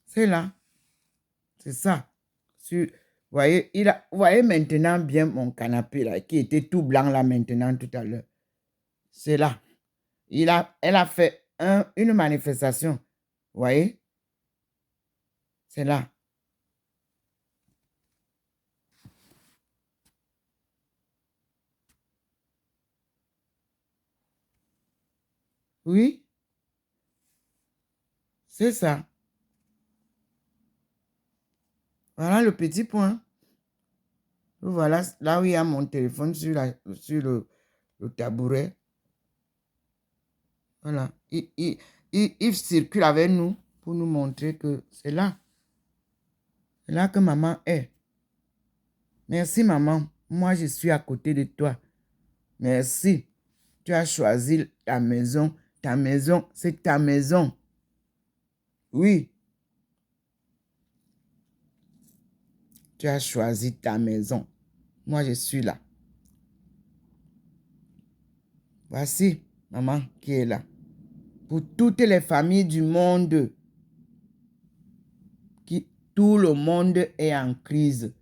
C'est là. C'est ça. Vous voyez, vous voyez maintenant bien mon canapé là, qui était tout blanc là maintenant tout à l'heure. C'est là. Elle a fait une manifestation. Vous voyez? C'est là. Oui. C'est ça. Voilà le petit point. Voilà là où il y a mon téléphone sur le tabouret. Voilà. Il circule avec nous pour nous montrer que c'est là. C'est là que maman est. Merci, maman. Moi, je suis à côté de toi. Merci. Tu as choisi ta maison. Ta maison, c'est ta maison. Oui. Tu as choisi ta maison. Moi, je suis là. Voici, maman, qui est là. Pour toutes les familles du monde, tout le monde est en crise.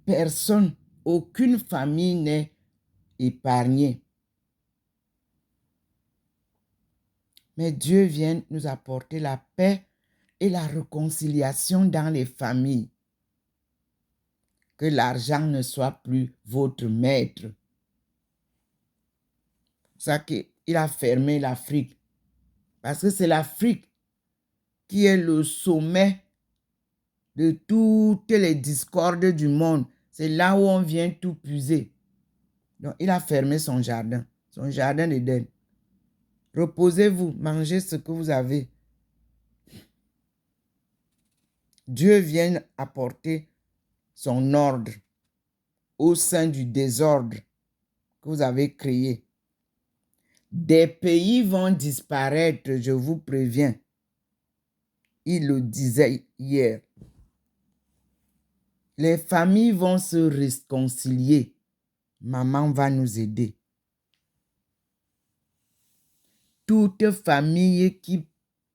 Personne, aucune famille n'est épargnée. Mais Dieu vient nous apporter la paix et la réconciliation dans les familles. Que l'argent ne soit plus votre maître. C'est ça qu'il a fermé l'Afrique. Parce que c'est l'Afrique qui est le sommet de toutes les discordes du monde. C'est là où on vient tout puiser. Donc, il a fermé son jardin d'Éden. Reposez-vous, mangez ce que vous avez. Dieu vient apporter son ordre au sein du désordre que vous avez créé. Des pays vont disparaître, je vous préviens. Il le disait hier. Les familles vont se réconcilier. Maman va nous aider. Toute famille qui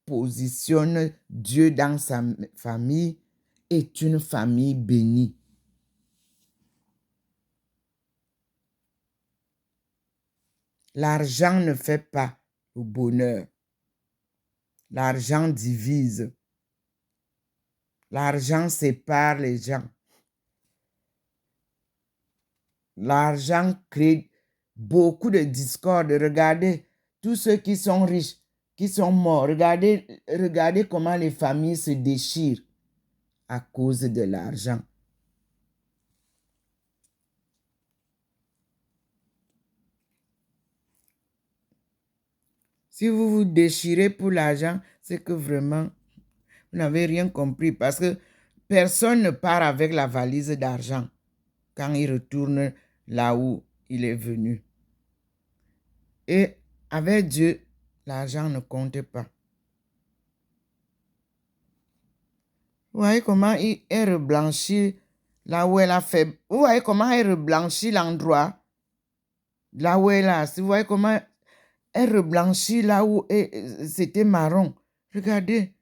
positionne Dieu dans sa famille est une famille bénie. L'argent ne fait pas le bonheur. L'argent divise. L'argent sépare les gens. L'argent crée beaucoup de discorde. Regardez, tous ceux qui sont riches, qui sont morts, regardez comment les familles se déchirent à cause de l'argent. Si vous vous déchirez pour l'argent, c'est que vraiment, vous n'avez rien compris parce que personne ne part avec la valise d'argent quand il retourne là où il est venu. Et avec Dieu, l'argent ne compte pas. Vous voyez comment elle reblanchit là où elle a fait. Vous voyez comment elle reblanchit l'endroit là où elle a. Vous voyez comment elle reblanchit là où c'était marron. Regardez.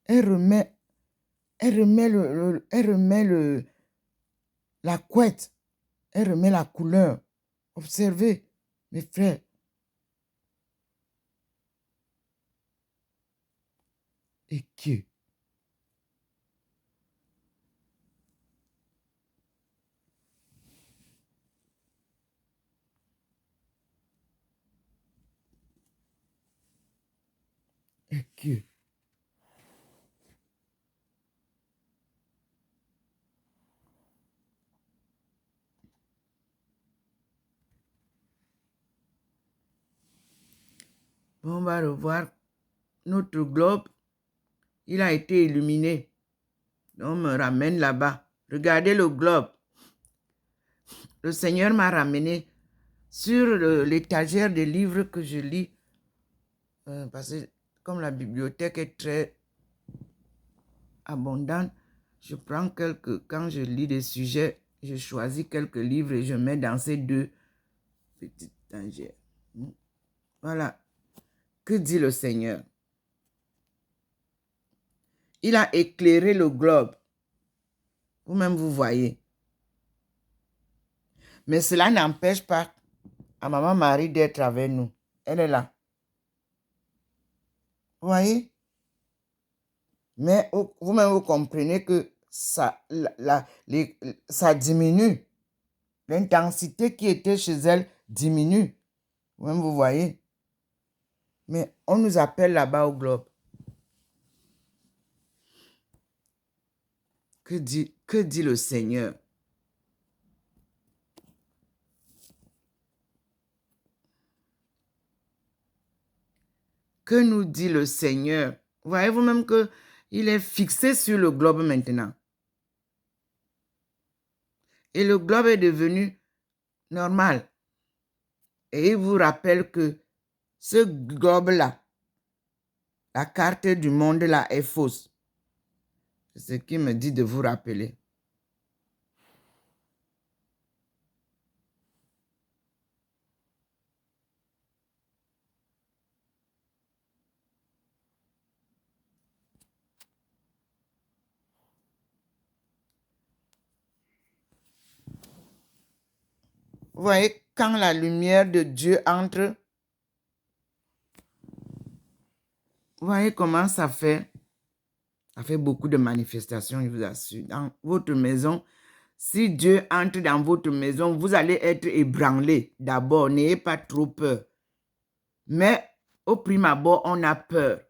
Elle remet la couette. Elle remet la couleur. Observez, mes frères. Et que on va revoir notre globe. Il a été illuminé. On me ramène là-bas. Regardez le globe. Le Seigneur m'a ramené sur l'étagère des livres que je lis. Parce que comme la bibliothèque est très abondante, je prends quand je lis des sujets, je choisis quelques livres et je mets dans ces deux petites tangères. Voilà. Que dit le Seigneur? Il a éclairé le globe. Vous-même, vous voyez. Mais cela n'empêche pas à Maman Marie d'être avec nous. Elle est là. Vous voyez? Mais vous-même, vous comprenez que ça diminue. L'intensité qui était chez elle diminue. Vous-même, vous voyez? Mais on nous appelle là-bas au globe. Que dit le Seigneur? Que nous dit le Seigneur? Vous voyez vous-même qu'il est fixé sur le globe maintenant. Et le globe est devenu normal. Et il vous rappelle que ce globe-là, la carte du monde-là est fausse. C'est ce qu'il me dit de vous rappeler. Vous voyez, quand la lumière de Dieu entre, vous voyez comment ça fait? Ça fait beaucoup de manifestations, je vous assure. Dans votre maison, si Dieu entre dans votre maison, vous allez être ébranlé. D'abord, n'ayez pas trop peur. Mais au prime abord, on a peur.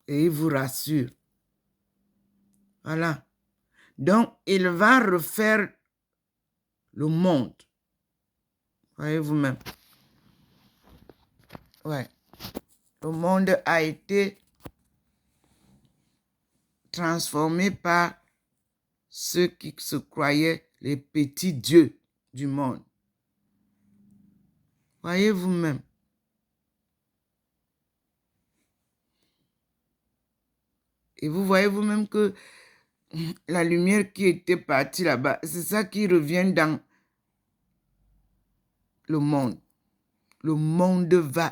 Et il vous rassure. Voilà. Donc, il va refaire le monde. Voyez vous-même. Ouais. Le monde a été transformé par ceux qui se croyaient les petits dieux du monde. Voyez vous-même. Et vous voyez vous-même que la lumière qui était partie là-bas, c'est ça qui revient dans le monde. Le monde va.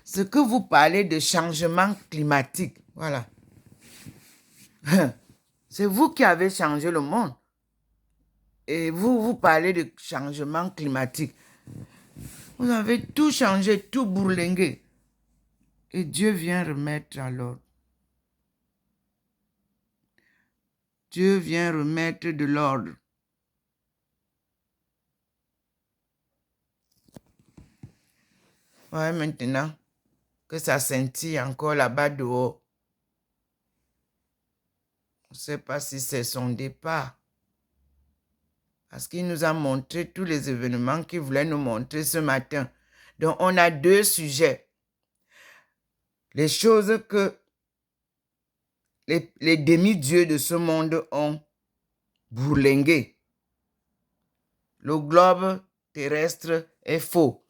Ce que vous parlez de changement climatique, voilà. C'est vous qui avez changé le monde. Et vous parlez de changement climatique. Vous avez tout changé, tout bourlingué. Et Dieu vient remettre à l'ordre. Dieu vient remettre de l'ordre. Ouais, maintenant que ça scintille encore là-bas dehors. On ne sait pas si c'est son départ. Parce qu'il nous a montré tous les événements qu'il voulait nous montrer ce matin. Donc, on a deux sujets. Les choses que les demi-dieux de ce monde ont bourlingué. Le globe terrestre est faux.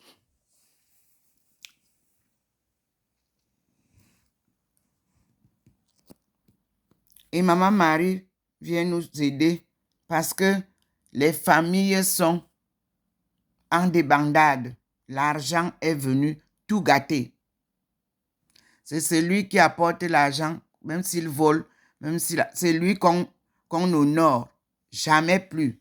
Et Maman Marie vient nous aider parce que les familles sont en débandade. L'argent est venu tout gâter. C'est celui qui apporte l'argent, même s'il vole, même si c'est lui qu'on honore, jamais plus.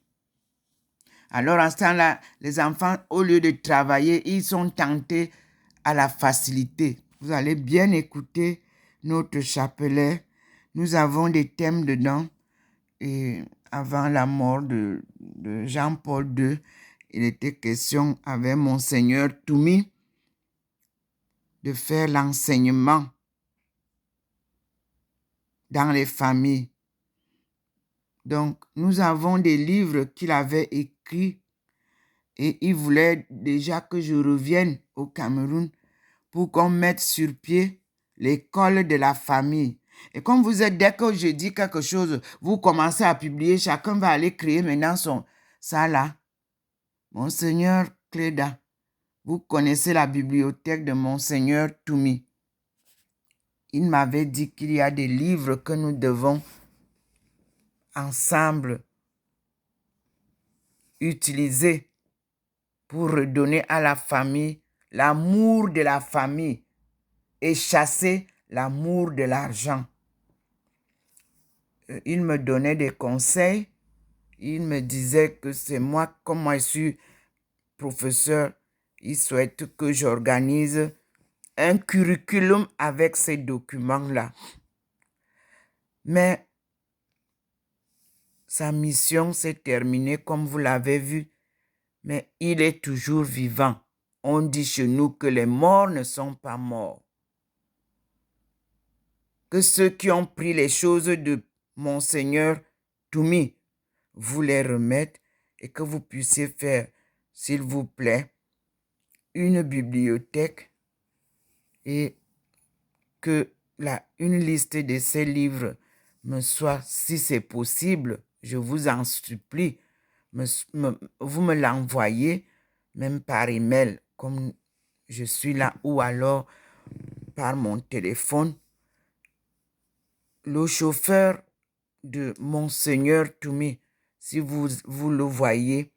Alors, en ce temps-là, les enfants, au lieu de travailler, ils sont tentés à la facilité. Vous allez bien écouter notre chapelet. Nous avons des thèmes dedans. Et avant la mort de Jean-Paul II, il était question avec Monseigneur Toumi de faire l'enseignement dans les familles. Donc, nous avons des livres qu'il avait écrits et il voulait déjà que je revienne au Cameroun pour qu'on mette sur pied l'école de la famille. Et comme vous êtes, dès que je dis quelque chose, vous commencez à publier, chacun va aller créer maintenant ça là. Monseigneur Cléda, vous connaissez la bibliothèque de Monseigneur Toumi. Il m'avait dit qu'il y a des livres que nous devons ensemble utiliser pour redonner à la famille l'amour de la famille et chasser l'amour de l'argent. Il me donnait des conseils. Il me disait que c'est moi, comme moi je suis professeur, il souhaite que j'organise un curriculum avec ces documents-là. Mais sa mission s'est terminée, comme vous l'avez vu, mais il est toujours vivant. On dit chez nous que les morts ne sont pas morts. Que ceux qui ont pris les choses de Monseigneur Toumi, vous les remettent et que vous puissiez faire, s'il vous plaît, une bibliothèque et que une liste de ces livres me soit, si c'est possible, je vous en supplie, vous me l'envoyez, même par email, comme je suis là, ou alors par mon téléphone. Le chauffeur de Monseigneur Toumi, si vous le voyez,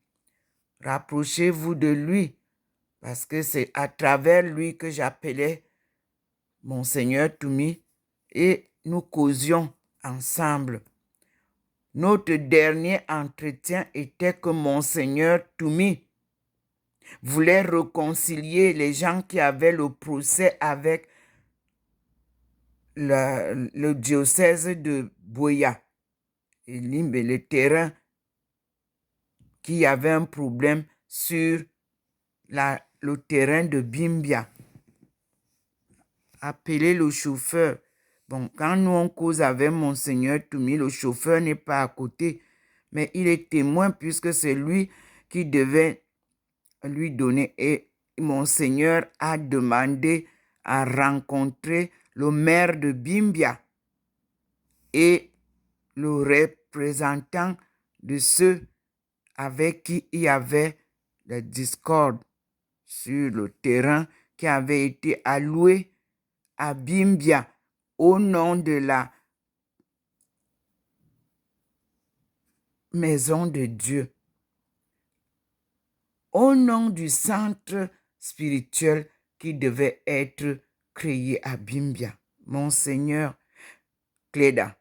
rapprochez-vous de lui, parce que c'est à travers lui que j'appelais Monseigneur Toumi et nous causions ensemble. Notre dernier entretien était que Monseigneur Toumi voulait réconcilier les gens qui avaient le procès avec le diocèse de Buea et le terrain, qui avait un problème sur le terrain de Bimbia. Appelez le chauffeur. Bon, quand nous on cause avec Monseigneur Toumi, le chauffeur n'est pas à côté, mais il est témoin puisque c'est lui qui devait lui donner. Et Monseigneur a demandé à rencontrer le maire de Bimbia et le représentant de ceux avec qui il y avait la discorde sur le terrain qui avait été alloué à Bimbia au nom de la maison de Dieu, au nom du centre spirituel qui devait être créé à Bimbia. Monseigneur Cléda,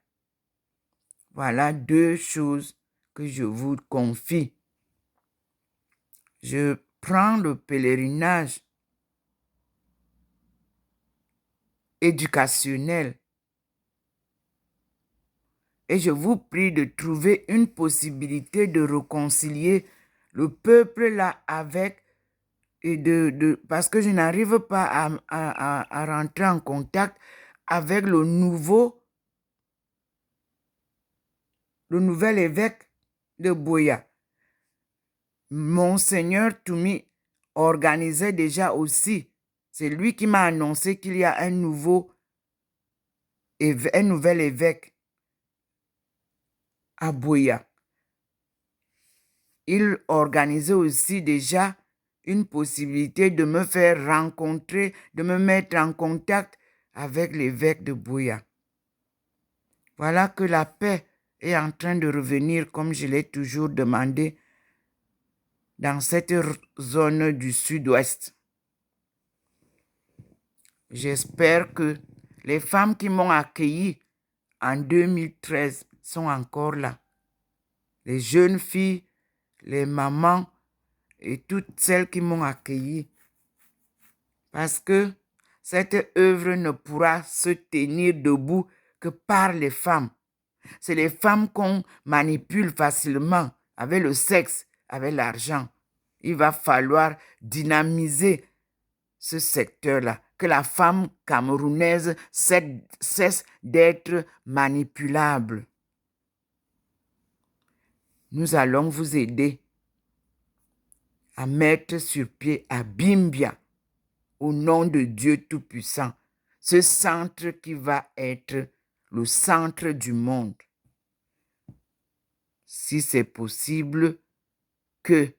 voilà deux choses que je vous confie. Je prends le pèlerinage éducationnel et je vous prie de trouver une possibilité de réconcilier le peuple là avec et parce que je n'arrive pas à rentrer en contact avec le nouvel évêque de Buea. Monseigneur Toumi organisait déjà aussi. C'est lui qui m'a annoncé qu'il y a un nouvel évêque à Buea. Il organisait aussi déjà une possibilité de me faire rencontrer, de me mettre en contact avec l'évêque de Buea. Voilà que la paix est en train de revenir, comme je l'ai toujours demandé, dans cette zone du sud-ouest. J'espère que les femmes qui m'ont accueilli en 2013 sont encore là. Les jeunes filles, les mamans et toutes celles qui m'ont accueilli. Parce que cette œuvre ne pourra se tenir debout que par les femmes. C'est les femmes qu'on manipule facilement avec le sexe, avec l'argent. Il va falloir dynamiser ce secteur-là, que la femme camerounaise cesse d'être manipulable. Nous allons vous aider à mettre sur pied à Bimbia, au nom de Dieu Tout-Puissant, ce centre qui va être le centre du monde. Si c'est possible, que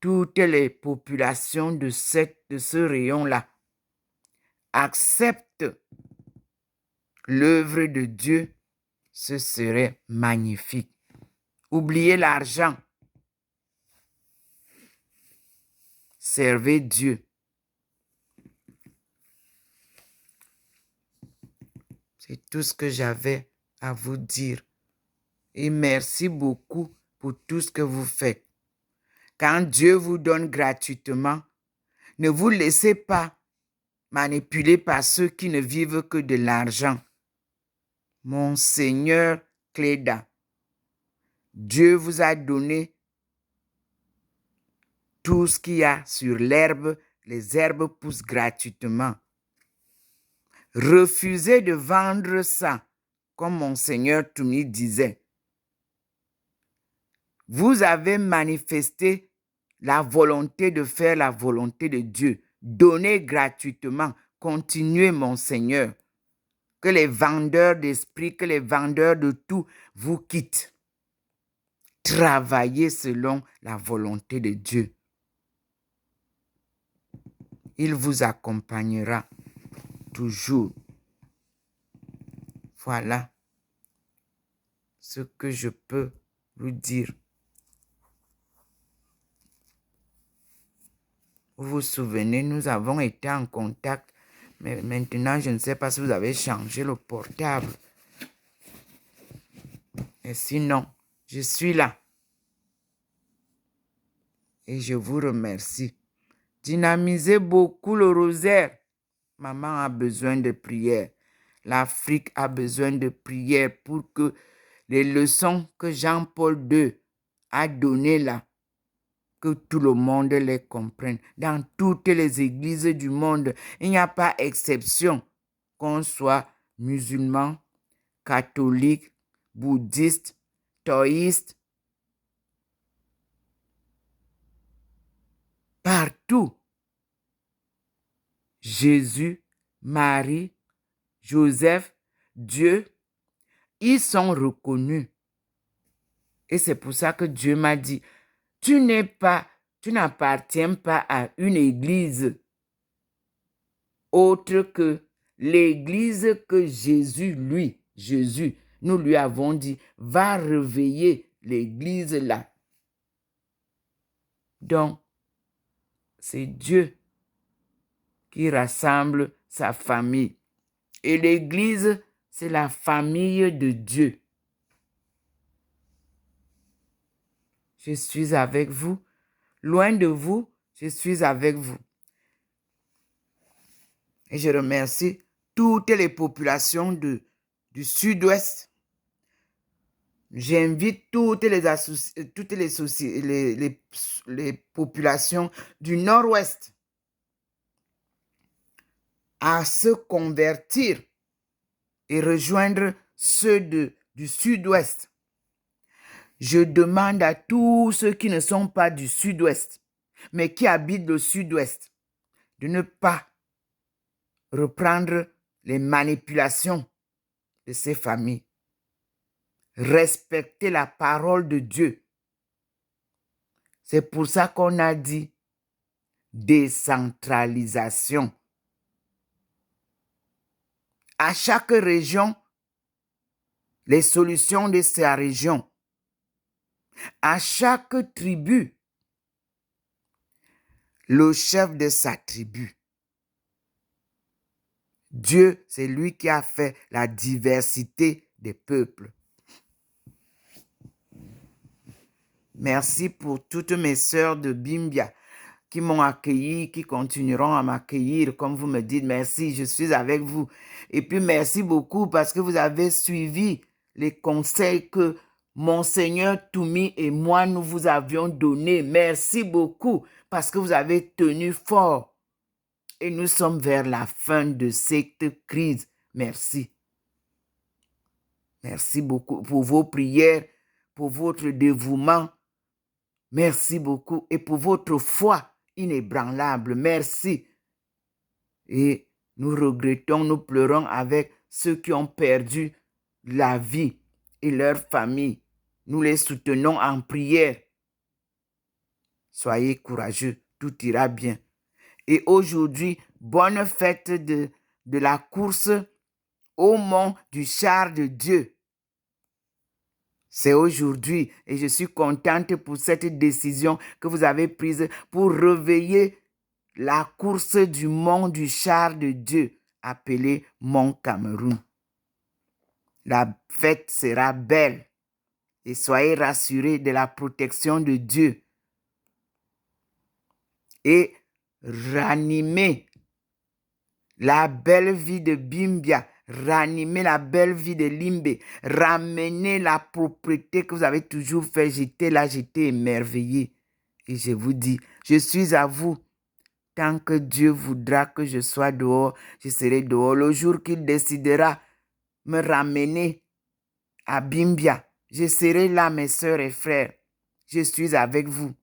toutes les populations de ce rayon-là acceptent l'œuvre de Dieu, ce serait magnifique. Oubliez l'argent. Servez Dieu. C'est tout ce que j'avais à vous dire. Et merci beaucoup pour tout ce que vous faites. Quand Dieu vous donne gratuitement, ne vous laissez pas manipuler par ceux qui ne vivent que de l'argent. Mon Seigneur Cléda, Dieu vous a donné tout ce qu'il y a sur l'herbe. Les herbes poussent gratuitement. Refusez de vendre ça, comme mon Seigneur Toumi disait. Vous avez manifesté la volonté de faire la volonté de Dieu. Donnez gratuitement. Continuez, mon Seigneur. Que les vendeurs d'esprit, que les vendeurs de tout vous quittent. Travaillez selon la volonté de Dieu. Il vous accompagnera toujours. Voilà ce que je peux vous dire. Vous vous souvenez, nous avons été en contact, mais maintenant, je ne sais pas si vous avez changé le portable. Et sinon, je suis là. Et je vous remercie. Dynamisez beaucoup le rosaire. Maman a besoin de prière. L'Afrique a besoin de prière pour que les leçons que Jean-Paul II a données là, que tout le monde les comprenne. Dans toutes les églises du monde, il n'y a pas exception qu'on soit musulman, catholique, bouddhiste, taoïste. Partout, Jésus, Marie, Joseph, Dieu, ils sont reconnus. Et c'est pour ça que Dieu m'a dit, tu n'appartiens pas à une église autre que l'église que Jésus, nous lui avons dit, va réveiller l'église là. Donc, c'est Dieu qui rassemble sa famille. Et l'église, c'est la famille de Dieu. Je suis avec vous. Loin de vous, je suis avec vous. Et je remercie toutes les populations du sud-ouest. J'invite toutes les populations du nord-ouest à se convertir et rejoindre ceux du sud-ouest. Je demande à tous ceux qui ne sont pas du sud-ouest, mais qui habitent le sud-ouest, de ne pas reprendre les manipulations de ces familles. Respecter la parole de Dieu. C'est pour ça qu'on a dit décentralisation. À chaque région, les solutions de sa région. À chaque tribu, le chef de sa tribu. Dieu, c'est lui qui a fait la diversité des peuples. Merci pour toutes mes sœurs de Bimbia qui m'ont accueilli, qui continueront à m'accueillir. Comme vous me dites, merci, je suis avec vous. Et puis, merci beaucoup parce que vous avez suivi les conseils que Monseigneur Toumi et moi, nous vous avions donnés. Merci beaucoup parce que vous avez tenu fort. Et nous sommes vers la fin de cette crise. Merci. Merci beaucoup pour vos prières, pour votre dévouement. Merci beaucoup et pour votre foi inébranlable. Merci. Et nous regrettons, nous pleurons avec ceux qui ont perdu la vie et leur famille. Nous les soutenons en prière. Soyez courageux, tout ira bien. Et aujourd'hui, bonne fête de la course au mont du char de Dieu. C'est aujourd'hui et je suis contente pour cette décision que vous avez prise pour réveiller la course du mont du char de Dieu, appelé Mont Cameroun. La fête sera belle et soyez rassurés de la protection de Dieu. Et ranimez la belle vie de Bimbia, ranimer la belle vie de Limbe, ramener la propriété que vous avez toujours fait. J'étais là, j'étais émerveillé. Et je vous dis, je suis à vous. Tant que Dieu voudra que je sois dehors, je serai dehors. Le jour qu'il décidera me ramener à Bimbia, je serai là, mes sœurs et frères. Je suis avec vous.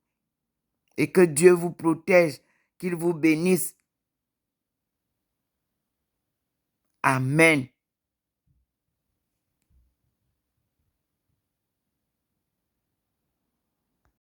Et que Dieu vous protège, qu'il vous bénisse. Amen.